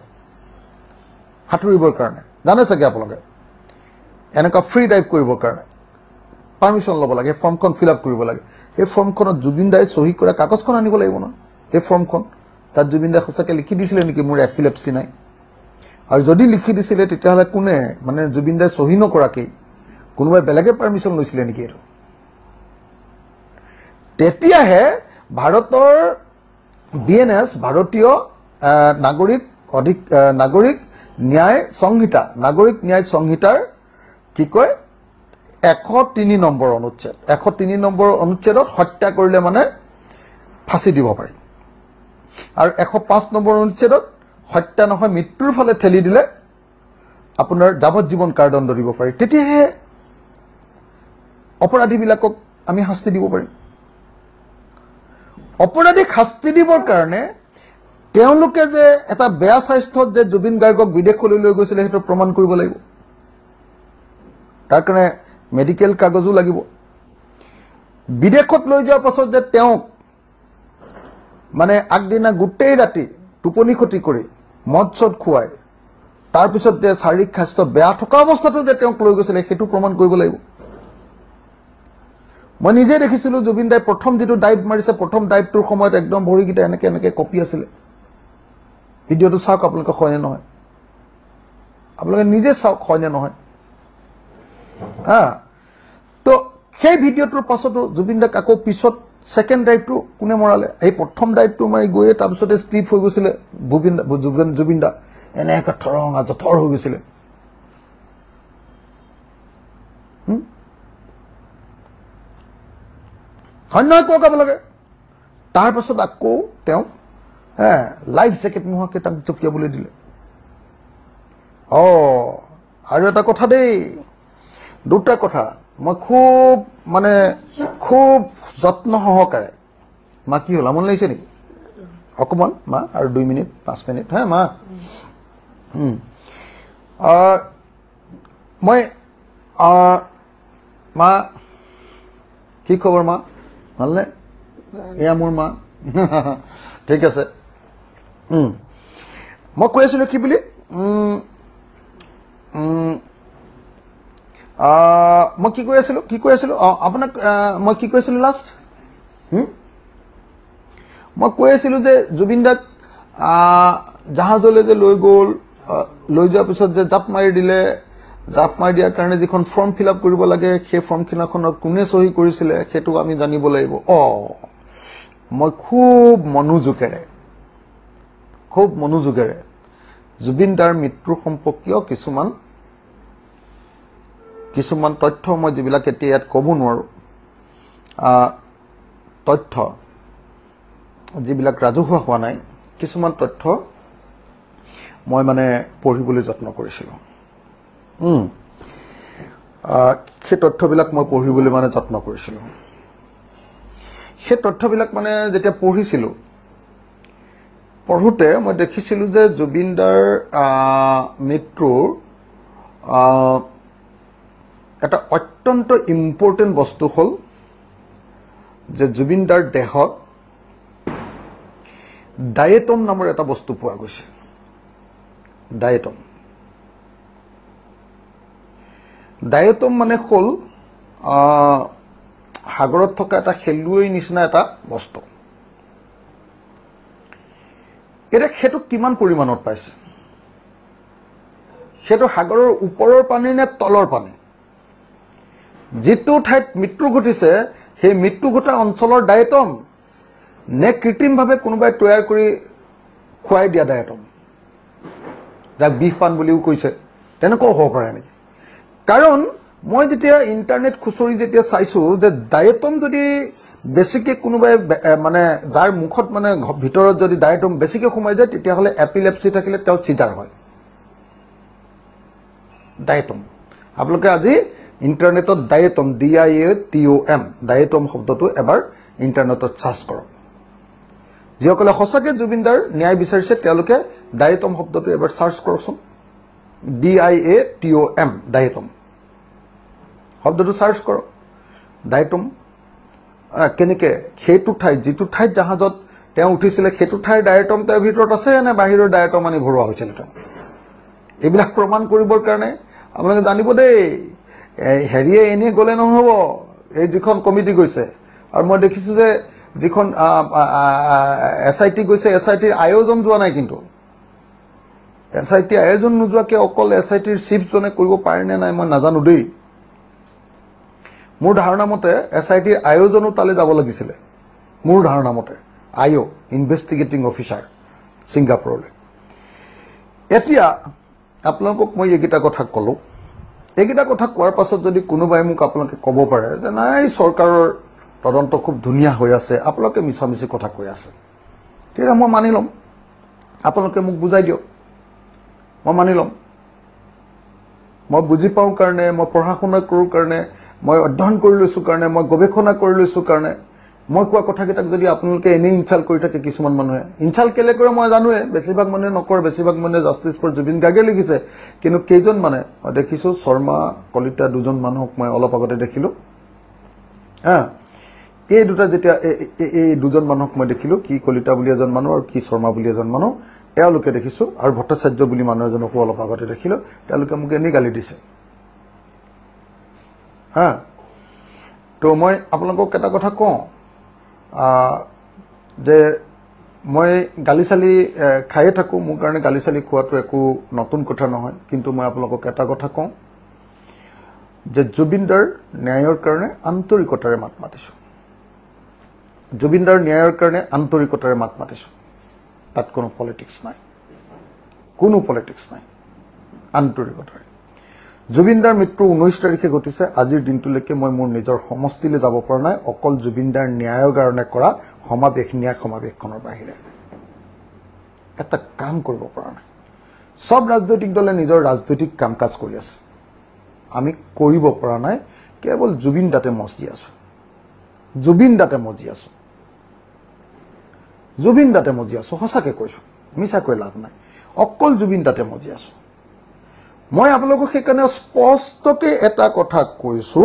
সাঁতুৰিবৰ কাৰণে জানে চাগে আপোনালোকে এনেকুৱা ফ্ৰী ডাইভ কৰিবৰ কাৰণে পাৰ্মিশ্যন ল'ব লাগে ফৰ্মখন ফিল আপ কৰিব লাগে সেই ফৰ্মখনত জুবিন দাই চহী কৰা কাগজখন আনিব লাগিব ন এই ফৰ্মখন তাত জুবিন দাই সঁচাকৈ লিখি দিছিলে নেকি মোৰ এপিলেপচি নাই আৰু যদি লিখি দিছিলে তেতিয়াহ'লে কোনে মানে জুবিন দাই চহী নকৰাকেই কোনোবাই বেলেগে পাৰ্মিশ্যন লৈছিলে নেকি এইটো তেতিয়াহে ভাৰতৰ BNS ভাৰতীয় নাগৰিক ন্যায় সংহিতাৰ কি কয় 103 নম্বৰ অনুচ্ছেদ 103 নম্বৰ অনুচ্ছেদত হত্যা কৰিলে মানে ফাঁচি দিব পাৰি আৰু 105 নম্বৰ অনুচ্ছেদত হত্যা নহয় মৃত্যুৰ ফালে ঠেলি দিলে আপোনাৰ যাৱজ্জীৱন কাৰাদণ্ড দিব পাৰি তেতিয়াহে অপৰাধীবিলাকক আমি শাস্তি দিব পাৰিম অপৰাধীক শাস্তি দিবৰ কাৰণে তেওঁলোকে যে এটা বেয়া স্বাস্থ্যত যে জুবিন গাৰ্গক বিদেশলৈ লৈ গৈছিলে সেইটো প্ৰমাণ কৰিব লাগিব তাৰ কাৰণে মেডিকেল কাগজো লাগিব বিদেশত লৈ যোৱাৰ পাছত যে তেওঁক মানে আগদিনা গোটেই ৰাতি টোপনি ক্ষতি কৰি মদ চদ খুৱাই তাৰপিছত যে শাৰীৰিক স্বাস্থ্য বেয়া থকা অৱস্থাটো যে তেওঁক লৈ গৈছিলে সেইটো প্ৰমাণ কৰিব লাগিব মই নিজে দেখিছিলোঁ জুবিন দাই প্ৰথম যিটো ডাইভ মাৰিছে প্ৰথম ডাইভটোৰ সময়ত একদম ভৰিকেইটা এনেকৈ কপি আছিলে ভিডিঅ'টো চাওক আপোনালোকে হয়নে নহয় আপোনালোকে নিজে চাওক হয়নে নহয় হা তো সেই ভিডিঅ'টোৰ পাছতো জুবিন দাক আকৌ পিছত ছেকেণ্ড ডাইভটো কোনে মৰালে এই প্ৰথম ডাইভটো মাৰি গৈয়ে তাৰপিছতে ষ্টিফ হৈ গৈছিলে জুবিন দা এনেকৈ থৰঙা জঠৰ হৈ গৈছিলে সন্যায় কওক আপোনালোকে তাৰপাছত আকৌ তেওঁক লাইফ জেকেট নোহোৱাকৈ তাক জঁপিয়াবলৈ দিলে আৰু এটা কথা দেই দুটা কথা মই খুব যত্ন সহকাৰে মা কি হ'ল আমনি লাগিছে নেকি অকণমান মা আৰু 2 মিনিট 5 মিনিট হা মা মই মা কি খবৰ মা ভালনে এয়া মোৰ মা ঠিক আছে মই কৈ আছিলোঁ কি বুলি মই কি কৈ আছিলোঁ আপোনাক মই কি কৈ আছিলোঁ লাষ্ট মই কৈ আছিলোঁ যে জুবিন দাক জাহাজলৈ যে লৈ গ'ল লৈ যোৱাৰ পিছত যে জাপ মাৰি দিয়াৰ কাৰণে যিখন ফৰ্ম ফিল আপ কৰিব লাগে সেই ফৰ্মখনত কোনে চহী কৰিছিলে সেইটো আমি জানিব লাগিব মই খুব মনোযোগেৰে জুবিন দাৰ মৃত্যু সম্পৰ্কীয় কিছুমান তথ্য মই যিবিলাক এতিয়া ইয়াত ক'ব নোৱাৰোঁ তথ্য যিবিলাক ৰাজহুৱা হোৱা নাই কিছুমান তথ্য মই মানে পঢ়িবলৈ যত্ন কৰিছিলোঁ সেই তথ্যবিলাক মই পঢ়িবলৈ মানে যত্ন কৰিছিলোঁ সেই তথ্যবিলাক মানে যেতিয়া পঢ়োঁতে মই দেখিছিলোঁ যে জুবিন দাৰ মৃত্যুৰ এটা অত্যন্ত ইম্পৰ্টেণ্ট বস্তু হ'ল যে জুবিন দাৰ দেহত ডায়েটম নামৰ এটা বস্তু পোৱা গৈছে ডায়েটম মানে হ'ল সাগৰত থকা এটা খেলুৱৈ নিচিনা এটা বস্তু এটা সেইটো কিমান পৰিমাণত পাইছে সেইটো সাগৰৰ ওপৰৰ পানী নে তলৰ পানী যেটো ঠাইত মৃত্যু ঘটিছে সেই মৃত্যু ঘটা অঞ্চলৰ ডায়েটম নে কৃত্ৰিমভাৱে কোনোবাই তৈয়াৰ কৰি খুৱাই দিয়া ডায়েটম যাক বিষ পান বুলিও কৈছে তেনেকুৱা হ'ব পাৰে নেকি কাৰণ মই যেতিয়া ইন্টাৰনেট খুচৰি যেতিয়া চাইছো যে ডায়েটম যদি বেছিকে কোনোবাই মানে যাৰ মুখত মানে ভিতৰত যদি ডায়েটম বেছিকে সোমাই যায় তেতিয়া হলে এপিলেপসি থাকিলে তেওঁ চিজাৰ হয় ডায়েটম আপোনালোকে আজি ইন্টাৰনেটত ডায়েটম DIATOM ডায়েটম শব্দটো এবাৰ ইন্টাৰনেটত সাৰ্চ কৰক যিসকলে সঁচাকে জুবিনদাৰ ন্যায় বিচাৰিছে তেওঁলোকে ডায়েটম শব্দটো এবাৰ সাৰ্চ কৰকচোন DIATOM ডায়েটম শব্দটো সাৰ্চ কৰক ডায়েটম কেনেকে সেইটো ঠাইত যিটো ঠাইত জাহাজত তেওঁ উঠিছিলে সেইটো ঠাইৰ ডায়েটম তাৰ ভিতৰত আছে নে বাহিৰৰ ডায়েটম আনি ভৰোৱা হৈছিল তেওঁ এইবিলাক প্ৰমাণ কৰিবৰ কাৰণে আপোনালোকে জানিব দেই হেৰিয়ে এনে গলে নহব এই যিখন কমিটি গৈছে আৰু মই দেখিছো যে যিখন SIT গৈছে SITৰ আয়োজন যোৱা নাই কিন্তু SIT আয়োজন নোযোৱাকে অকল SITৰ চিফজনে কৰিব পাৰে নে নাই মই নাজানো দেই মোৰ ধাৰণা মতে SITৰ আয়োজনো তালে যাব লাগিছিলে মোৰ ধাৰণা মতে IO ইনভেষ্টিগেটিং অফিচাৰ সিংগাপুৰলৈ এতিয়া আপোনালোকক মই এইকেইটা কথা কলো এইকেইটা কথা কোৱাৰ পাছত যদি কোনোবাই মোক আপোনালোকে ক'ব পাৰে যে নাই চৰকাৰৰ তদন্ত খুব ধুনীয়া হৈ আছে আপোনালোকে মিছামিছি কথা কৈ আছে তেতিয়া মই মানি লম আপোনালোকে মোক বুজাই দিয়ক মই মানি লম মই বুজি পাওঁ কাৰণে মই পঢ়া শুনা কৰোঁ কাৰণে মই অধ্যয়ন কৰি লৈছো কাৰণে মই গৱেষণা কৰি লৈছো কাৰণে মই কোৱা কথাকেইটাক যদি আপোনালোকে এনে ইনচাল কৰি থাকে কিছুমান মানুহে ইনচাল কেলে কৰে মই জানোৱে বেছিভাগ মানুহে নকৰে বেছিভাগ মানুহে জাষ্টিস ফৰ জুবিন গাৰ্গে লিখিছে কিন্তু কেইজন মানে মই দেখিছো শৰ্মা কলিতা দুজন মানুহক মই অলপ আগতে দেখিলো এই দুটা যেতিয়া এই দুজন মানুহক মই দেখিলো কি কলিতা বুলি এজন মানুহ আৰু কি শৰ্মা বুলি এজন মানুহ তেওঁলোকে দেখিছো আৰু ভট্টাচাৰ্য বুলি মানুহ এজনকো অলপ আগতে দেখিলো তেওঁলোকে মোক এনে গালি দিছে তো মই আপোনালোকক এটা কথা কওঁ যে মই গালি চালি খায়ে থাকো মোৰ কাৰণে গালি চালি খোৱাটো একো নতুন কথা নহয় কিন্তু মই আপোনালোকক এটা কথা কওঁ যে জুবিনদাৰ ন্যায়ৰ কাৰণে আন্তৰিকতাৰে মাত মাতিছো জুবিনদাৰ ন্যায়ৰ কাৰণে আন্তৰিকতাৰে মাত মাতিছো তাত কোনো পলিটিক্স নাই আন্তৰিকতাৰে জুবিনদাৰ মৃত্যু 19 তাৰিখে ঘটিছে আজিৰ দিনটোলৈকে মই মোৰ নিজৰ সমষ্টিলৈ যাব পৰা নাই অকল জুবিনদাৰ ন্যায়ৰ কাৰণে কৰা সমাবেশ ন্যায় সমাবেশখনৰ বাহিৰে এটা কাম কৰিব পৰা নাই সব ৰাজনৈতিক দলে নিজৰ ৰাজনৈতিক কামকাজ কৰি আছে আমি কৰিব পৰা নাই কেৱল জুবিনদাতে মজি আছো সঁচাকে কৈছো মিছাকৈ লাভ নাই অকল জুবিনদাতে মজি আছো মই আপোনালোকক সেইকাৰণে স্পষ্টকৈ এটা কথা কৈছো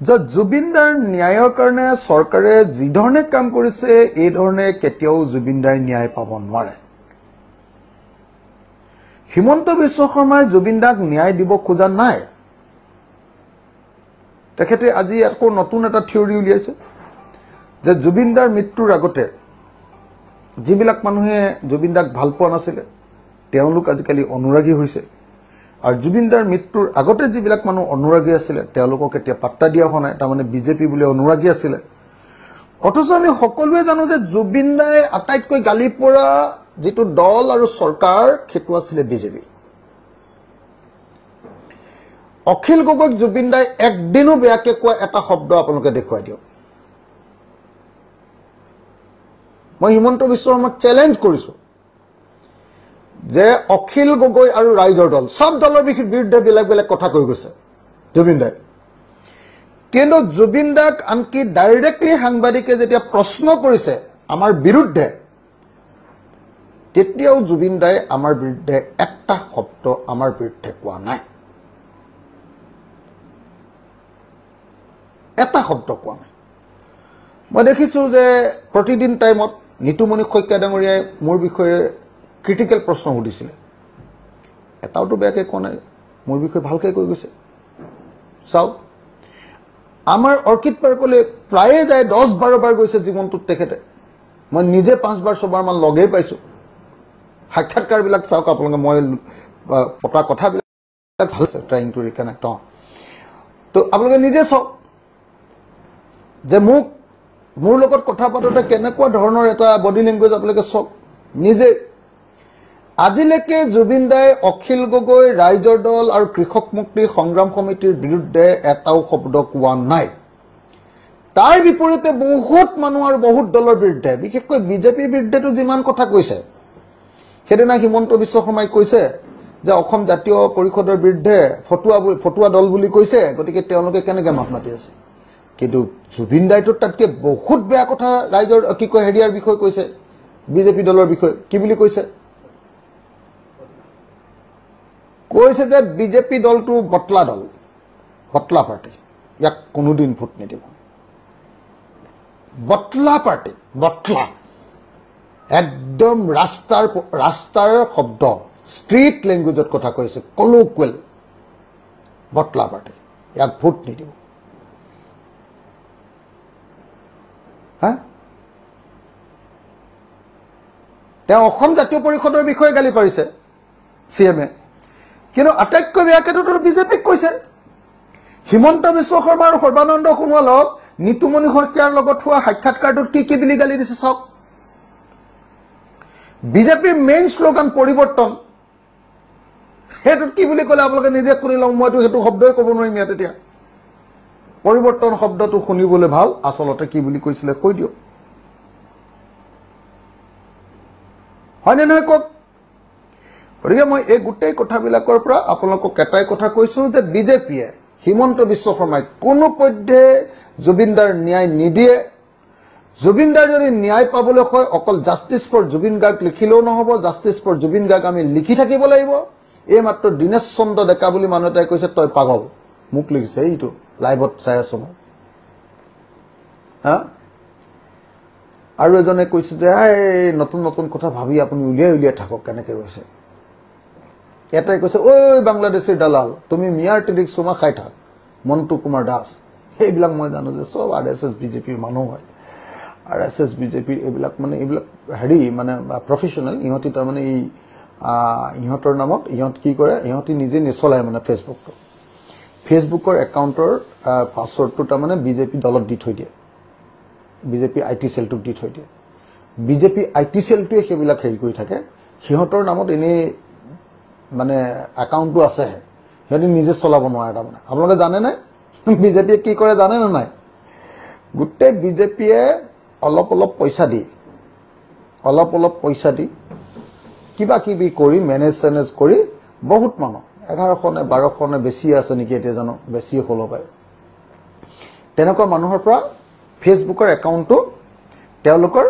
যে জুবিনদাৰ ন্যায়ৰ কাৰণে চৰকাৰে যি ধৰণে কাম কৰিছে এই ধৰণে কেতিয়াও জুবিনদাই ন্যায় পাব নোৱাৰে হিমন্ত বিশ্ব শৰ্মাই জুবিনদাক ন্যায় দিব খোজা নাই তেখেতে আজি আকৌ নতুন এটা থিয়ৰি উলিয়াইছে যে জুবিনদাৰ মৃত্যুৰ আগতে যিবিলাক মানুহে জুবিনদাক ভাল পোৱা নাছিলে তেওঁলোক আজিকালি অনুৰাগী হৈছে আৰু জুবিনদাৰ মৃত্যুৰ আগতে যিবিলাক মানুহ অনুৰাগী আছিলে তেওঁলোকক এতিয়া পাত্তা দিয়া হোৱা নাই তাৰমানে বিজেপি বুলি অনুৰাগী আছিলে অথচ আমি সকলোৱে জানো যে জুবিনদাই আটাইতকৈ গালি পৰা যেটো দল আৰু চৰকাৰ সেইটো আছিলে বিজেপি অখিল গগৈক জুবিনদাই একদিনো বেয়াকে কোৱা এটা শব্দ আপোনালোকে দেখুৱাই দিয়ক মই হিমন্ত বিশ্ব শৰ্মাক চ্যালেঞ্জ কৰিছো যে অখিল গগৈ আৰু ৰাইজৰ দল সব দলৰ বিৰুদ্ধে বেলেগ কথা কৈ গৈছে জুবিনদাই কিন্তু জুবিনদাক আনকি ডাইৰেক্টলি সাংবাদিকে যেতিয়া প্ৰশ্ন কৰিছে আমাৰ বিৰুদ্ধে তেতিয়াও জুবিনদাই আমাৰ বিৰুদ্ধে একটা শব্দ আমাৰ বিৰুদ্ধে কোৱা নাই এটা শব্দ কোৱা নাই মই দেখিছো যে প্ৰতিদিন টাইমত নিতুমণি শইকীয়া ডাঙৰীয়াই মোৰ বিষয়ে ক্ৰিটিকেল প্ৰশ্ন সুধিছিলে এটাওটো বেয়াকে কোৱা নাই মোৰ বিষয়ে ভালকে কৈ গৈছে চাও আমাৰ অৰ্কিড পাৰ্কলৈ প্ৰায়ে যায় 10-12 বাৰ গৈছে জীৱনটোত তেখেতে মই নিজে 5 বাৰ 6 বাৰ মান লগেই পাইছো সাক্ষাৎকাৰবিলাক চাওক আপোনালোকে মই পতা কথাবিলাক ভালছে ট্ৰাইং টু ৰিকানেক্ট তো আপোনালোকে নিজে চাওক যে মোৰ লগত কথা পাতোতে কেনেকুৱা ধৰণৰ এটা বডি লেংগুৱেজ আপোনালোকে চাওক নিজে আজিলৈকে জুবিন দাই অখিল গগৈ ৰাইজৰ দল আৰু কৃষক মুক্তি সংগ্ৰাম সমিতিৰ বিৰুদ্ধে এটাও শব্দ কোৱা নাই তাৰ বিপৰীতে বহুত মানুহ আৰু বহুত দলৰ বিৰুদ্ধে বিশেষকৈ বিজেপিৰ বিৰুদ্ধেটো যিমান কথা কৈছে সেদিনা হিমন্ত বিশ্ব শৰ্মাই কৈছে যে অসম জাতীয় পৰিষদৰ বিৰুদ্ধে ফটুৱা দল বুলি কৈছে গতিকে তেওঁলোকে কেনেকৈ মাত মাতি আছে কিন্তু জুবিন দাইটো তাতকে বহুত বেয়া কথা ৰাইজৰ কি কয় হেৰিয়াৰ বিষয় কৈছে বিজেপি দলৰ বিষয় কি বুলি কৈছে কৈছে যে বিজেপি দলটো বটলা দল বটলা পাৰ্টি ইয়াক কোনোদিন ভোট নিদিব বটলা পাৰ্টি বটলা একদম ৰাস্তাৰ শব্দ স্ট্ৰীট লেংগুৱেজত কথা কৈছে কলোকুৱেল বটলা পাৰ্টি ইয়াক ভোট নিদিব হা তেওঁ অসম জাতীয় পৰিষদৰ বিষয়ে গালি পাৰিছে সিএমএ কিন্তু আটাইতকৈ বেয়াকেতো বিজেপিক কৈছে হিমন্ত বিশ্ব শৰ্মা আৰু সৰ্বানন্দ সোণোৱালক নিতুমণি শইকীয়াৰ লগত হোৱা সাক্ষাৎকাৰটোত কি বুলি গালি দিছে চাওক বিজেপিৰ মেইন শ্লোগান পৰিৱৰ্তন সেইটোত কি বুলি ক'লে আপোনালোকে নিজে শুনি লওক মইতো সেইটো শব্দই ক'ব নোৱাৰিম ইয়াত এতিয়া পৰিৱৰ্তন শব্দটো শুনিবলৈ ভাল আচলতে কি বুলি কৈছিলে কৈ দিয়ক হয়নে নহয় কওক গতিকে মই এই গোটেই কথাবিলাকৰ পৰা আপোনালোকক এটাই কথা কৈছো যে বিজেপিয়ে হিমন্ত বিশ্ব শৰ্মাই কোনো পধ্যে জুবিনদাৰ ন্যায় নিদিয়ে জুবিনদাৰ যদি ন্যায় পাবলৈ হয় অকল জাষ্টিছ ফৰ জুবিন গাৰ্গ লিখিলেও নহ'ব জাষ্টিছ ফৰ জুবিন গাৰ্গ আমি লিখি থাকিব লাগিব এই মাত্ৰ দিনেশ চন্দ্ৰ ডেকা বুলি মানুহ এটাই কৈছে তই পাগল মোক লিখিছে এইটো লাইভত চাই আছো মই হা আৰু এজনে কৈছে যে এই নতুন নতুন কথা ভাবি আপুনি উলিয়াই থাকক কেনেকৈ কৈছে এটাই কৈছে ঐ বাংলাদেশীৰ দালাল তুমি মিয়াৰ টিলিক চুমা খাই থাক মন্টু কুমাৰ দাস এইবিলাক মই জানো যে চব RSS বিজেপিৰ মানুহ হয় RSS বিজেপিৰ এইবিলাক মানে এইবিলাক হেৰি মানে প্ৰফেশ্যনেল ইহঁতি তাৰমানে এই ইহঁতৰ নামত ইহঁত কি কৰে ইহঁতি নিজে নিচলায় মানে ফেচবুকৰ একাউণ্টৰ পাছৱৰ্ডটো তাৰমানে বিজেপি দলত দি থৈ দিয়ে বিজেপি IT সেলটোক দি থৈ দিয়ে বিজেপি IT সেলটোৱে সেইবিলাক হেৰি কৰি থাকে সিহঁতৰ নামত এনেই মানে একাউণ্টটো আছে সিহঁতি নিজে চলাব নোৱাৰে তাৰমানে আপোনালোকে জানে নাই বিজেপিয়ে কি কৰে জানে নে নাই গোটেই বিজেপিয়ে অলপ পইচা দি কিবা কিবি কৰি মেনেজ কৰি বহুত মানুহ 1100 নে 1200 নে বেছি আছে নেকি এতিয়া জানো বেছি হলো পায় তেনেকুৱা মানুহৰ পৰা ফেচবুকৰ একাউণ্টটো তেওঁলোকৰ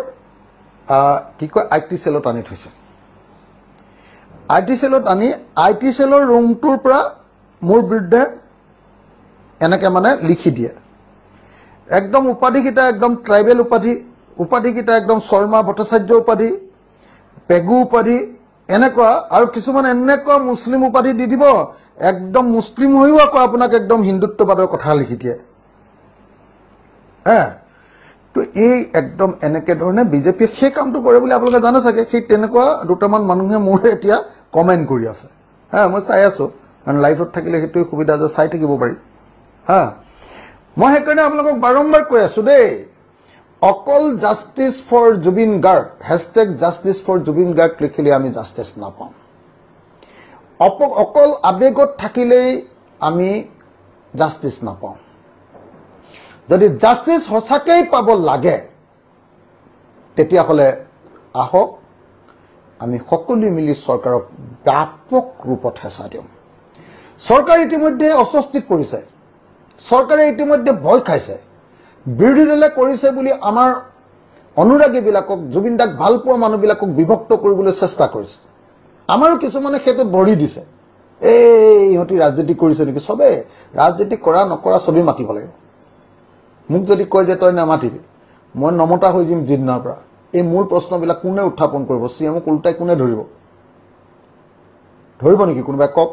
কি কয় IT সেলত আনি থৈছে IT সেলত আনি IT সেলৰ ৰুমটোৰ পৰা মোৰ বিৰুদ্ধে এনেকে মানে লিখি দিয়ে একদম উপাধিকিটা একদম ট্ৰাইবেল উপাধিকিটা একদম শৰ্মা ভট্টাচাৰ্য উপাধি পেগু উপাধি এনেকুৱা আৰু কিছুমান এনেকুৱা মুছলিম উপাধি দি দিব একদম মুছলিম হৈও আকৌ আপোনাক একদম হিন্দুত্ববাদৰ কথা লিখি দিয়ে তো এই একদম এনেকে ধৰণে বিজেপি সেই কামটো কৰে বুলি আপোনালোকে জানে চাগে সেই তেনেকুৱা দুটামান মানুহে মোৰে এতিয়া কমেন্ট কৰি আছে মই চাই আছো কাৰণ লাইভত থাকিলে সেইটোৱে সুবিধা যে চাই থাকিব পাৰি মই সেইকাৰণে আপোনালোকক বাৰম্বাৰ কৈ আছো দেই অকল justice for Zubeen Garg #justice for Zubeen Garg লিখিলে আমি জাষ্টিছ নাপাম অকল আবেগত থাকিলেই আমি জাষ্টিছ নাপাম যদি জাষ্টিছ সঁচাকৈ পাব লাগে তেতিয়াহ'লে আহক আমি সকলোৱে মিলি চৰকাৰক ব্যাপক ৰূপত হেঁচা দিম চৰকাৰ ইতিমধ্যে অস্বস্তিত পৰিছে চৰকাৰে ইতিমধ্যে ভয় খাইছে বিৰোধী দলে কৰিছে বুলি আমাৰ অনুৰাগীবিলাকক জুবিন দাক ভাল পোৱা মানুহবিলাকক বিভক্ত কৰিবলৈ চেষ্টা কৰিছে আমাৰো কিছুমানে ক্ষেত্ৰত ভৰি দিছে ইহঁতি ৰাজনীতি কৰিছে নেকি চবে ৰাজনীতি কৰা নকৰা চবেই মাতিব লাগিব মোক যদি কয় যে তই নামাতিবি মই নমতা হৈ যাম জিন্নাৰ পৰা এই মূল প্ৰশ্নবিলাক কোনে উত্থাপন কৰিব চিএমক উল্টাই কোনে ধৰিব নেকি কোনোবাই কওক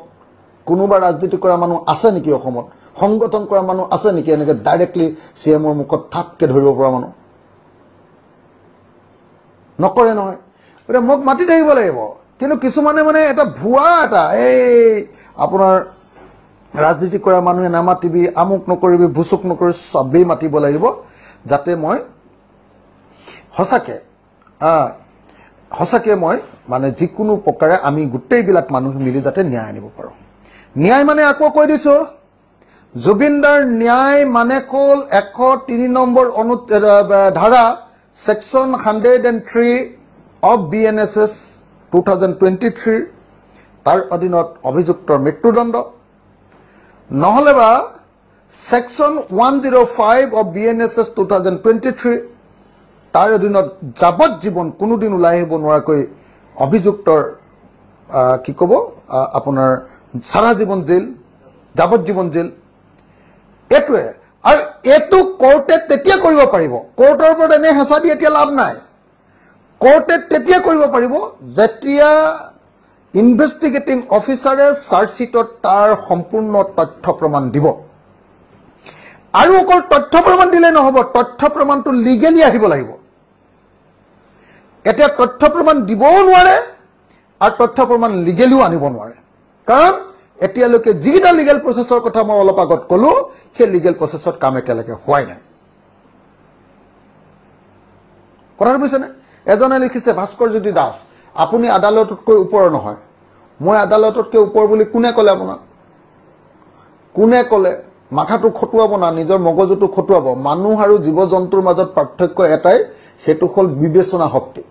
কোনোবা ৰাজনীতি কৰা মানুহ আছে নেকি অসমত সংগঠন কৰা মানুহ আছে নেকি এনেকৈ ডাইৰেক্টলি চিএমৰ মুখত থাপকে ধৰিব পৰা মানুহ নকৰে নহয় গতিকে মোক মাতি থাকিব লাগিব কিন্তু কিছুমানে মানে এটা ভুৱা এটা এই আপোনাৰ ৰাজনীতি কৰা মানুহে নামাতিবি আমুক নকৰিবি ভুচুক নকৰি চবেই মাতিব লাগিব যাতে মই সঁচাকে মই মানে যিকোনো প্ৰকাৰে আমি গোটেইবিলাক মানুহ মিলি যাতে ন্যায় আনিব পাৰোঁ ন্যায় মানে আকৌ কৈ দিছোঁ জুবিনদাৰ ন্যায় মানে হ'ল 103 নম্বৰ ধাৰা সেকশন 103 অফ BNSS 2023 তাৰ অধীনত অভিযুক্তৰ মৃত্যুদণ্ড নহলে বা সেকশন 105 অফ BNSS 2023 তাৰ অধীনত যাৱজ্জীৱন কোনোদিন ওলাই আহিব নোৱাৰাকৈ অভিযুক্তৰ কি ক'ব আপোনাৰ সাৰা জীবন জেল যাৱজ্জীৱন জেল এটোৱে আৰু এটো কোৰ্টে তেতিয়া কৰিব পাৰিব কোৰ্টৰ ওপৰত এনে হেঁচা দি এতিয়া লাভ নাই কোৰ্টে তেতিয়া কৰিব পাৰিব যেতিয়া ইনভেষ্টিগেটিং অফিচাৰে চাৰ্জশিটত তাৰ সম্পূৰ্ণ তথ্য প্ৰমাণ দিব আৰু অকল তথ্য প্ৰমাণ দিলে নহব তথ্য প্ৰমাণটো লিগেলি আহিব লাগিব এতিয়া তথ্য প্ৰমাণ দিবও নোৱাৰে আৰু তথ্য প্ৰমাণ লিগেলিও আনিব নোৱাৰে কাৰণ এতিয়ালৈকে যিটা লিগেল প্ৰসেসৰ কথা মই অলপ আগত কলো সেই লিগেল প্ৰসেসত কাম এতিয়ালৈকে হোৱাই নাই কথাটো বুজিছেনে এজনে লিখিছে ভাস্কৰজ্যোতি দাস আপুনি আদালততকৈ ওপৰ নহয় মই আদালততকৈ ওপৰ বুলি কোনে ক'লে আপোনাক কোনে ক'লে মাথাটো খটুৱাব না নিজৰ মগজুটো খটুৱাব মানুহ আৰু জীৱ জন্তুৰ মাজত পাৰ্থক্য এটাই হেতু হল বিবেচনা শক্তি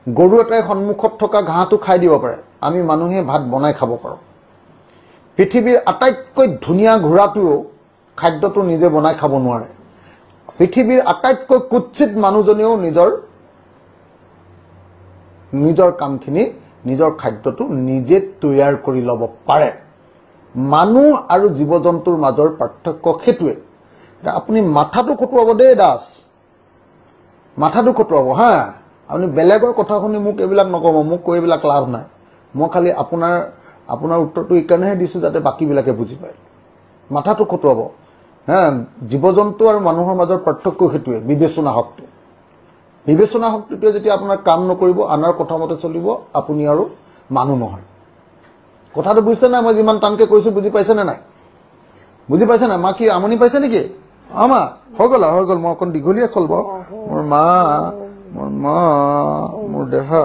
গৰু এটাই সন্মুখত থকা ঘাঁহটো খাই দিব পাৰে আমি মানুহে ভাত বনাই খাব পাৰো পৃথিৱীৰ আটাইতকৈ ধুনিয়া ঘোঁৰাটোও খাদ্যটো নিজে বনাই খাব নোৱাৰে পৃথিৱীৰ আটাইতকৈ কুৎসিত মানুহজনেও নিজৰ কামখিনি নিজৰ খাদ্যটো নিজে তৈয়াৰ কৰি ল'ব পাৰে মানুহ আৰু জীৱ জন্তুৰ মাজৰ পাৰ্থক্য হেতুৱে আপুনি মাথাটো খটুৱাব দেই দাস মাথাটো খটুৱাব হা আপুনি বেলেগৰ কথা শুনি মোক এইবিলাক নকব মোক কৈ এইবিলাক লাভ নাই মই খালি আপোনাৰ উত্তৰটো ইকাৰণেহে দিছো যাতে বাকিবিলাকে বুজি পায় মাথাটো খটুৱাব হা জীৱ জন্তু আৰু মানুহৰ মাজৰ পাৰ্থক্য হেতুৱে বিবেচনা শক্তিটোৱে যেতিয়া আপোনাৰ কাম নকৰিব আনৰ কথা মতে চলিব আপুনি আৰু মানুহ নহয় কথাটো বুজিছে না মই যিমান টানকে কৈছো বুজি পাইছে নে নাই বুজি পাইছে না মা কি আমনি পাইছে নেকি আমা হৈ গ'ল মই অকণ দীঘলীয়া কলব মোৰ মা মোৰ দেহা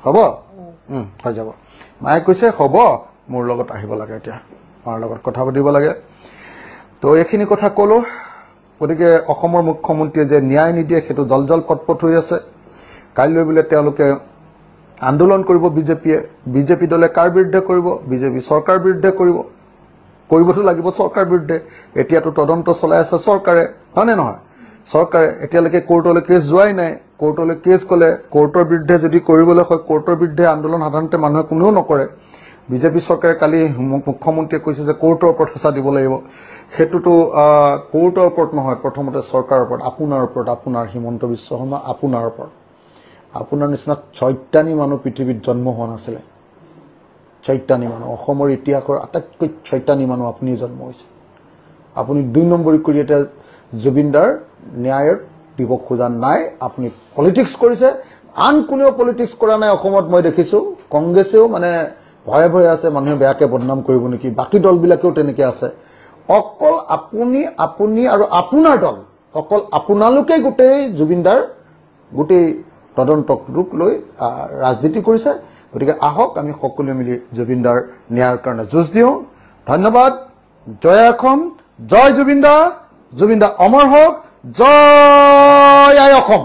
হ'ব হৈ যাব মায়ে কৈছে হ'ব মোৰ লগত আহিব লাগে এতিয়া মাৰ লগত কথা পাতিব লাগে তো এইখিনি কথা কলো গতিকে অসমৰ মুখ্যমন্ত্ৰীয়ে যে ন্যায় নিদিয়ে সেইটো জলজল পটপট হৈ আছে কাইলৈ বোলে তেওঁলোকে আন্দোলন কৰিব বিজেপি দলে কাৰ বিৰুদ্ধে কৰিব বিজেপি চৰকাৰ বিৰুদ্ধে কৰিবতো লাগিব চৰকাৰ বিৰুদ্ধে এতিয়াতো তদন্ত চলাই আছে চৰকাৰে হয়নে নহয় চৰকাৰে এতিয়ালৈকে কোৰ্টলৈ কেছ যোৱাই নাই কোৰ্টলৈ কেছ ক'লে কোৰ্টৰ বিৰুদ্ধে যদি কৰিবলৈ হয় কোৰ্টৰ বিৰুদ্ধে আন্দোলন সাধাৰণতে মানুহে কোনেও নকৰে বিজেপি চৰকাৰে কালি মুখ্যমন্ত্ৰীয়ে কৈছে যে কোৰ্টৰ ওপৰত হেঁচা দিব লাগিব হেতুটো কোৰ্টৰ ওপৰত নহয় প্ৰথমতে চৰকাৰৰ ওপৰত আপোনাৰ হিমন্ত বিশ্ব শৰ্মা আপোনাৰ ওপৰত আপোনাৰ নিচিনা চৈতানী মানুহ পৃথিৱীত জন্ম হোৱা নাছিলে চৈতানী মানুহ অসমৰ ইতিহাসৰ আটাইতকৈ চৈতানী মানুহ আপুনি জন্ম হৈছে আপুনি 2 নম্বৰী কৰি এটা জুবিনদাৰ ন্যায়ৰ দিব খোজা নাই আপুনি পলিটিক্স কৰিছে আন কোনেও পলিটিক্স কৰা নাই অসমত মই দেখিছো কংগ্ৰেছেও মানে ভয়ে আছে মানুহে বেয়াকে বদনাম কৰিব নেকি বাকি দলবিলাকেও তেনেকৈ আছে অকল আপুনি আৰু আপোনাৰ দল অকল আপোনালোকে গোটেই জুবিনদাৰ গোটেই তদন্তক লৈ ৰাজনীতি কৰিছে গতিকে আহক আমি সকলোৱে মিলি জুবিনদাৰ ন্যায়ৰ কাৰণে যুঁজ দিওঁ ধন্যবাদ জয় অসম জয় জুবিনদা অমৰ হওক জয় আই অসম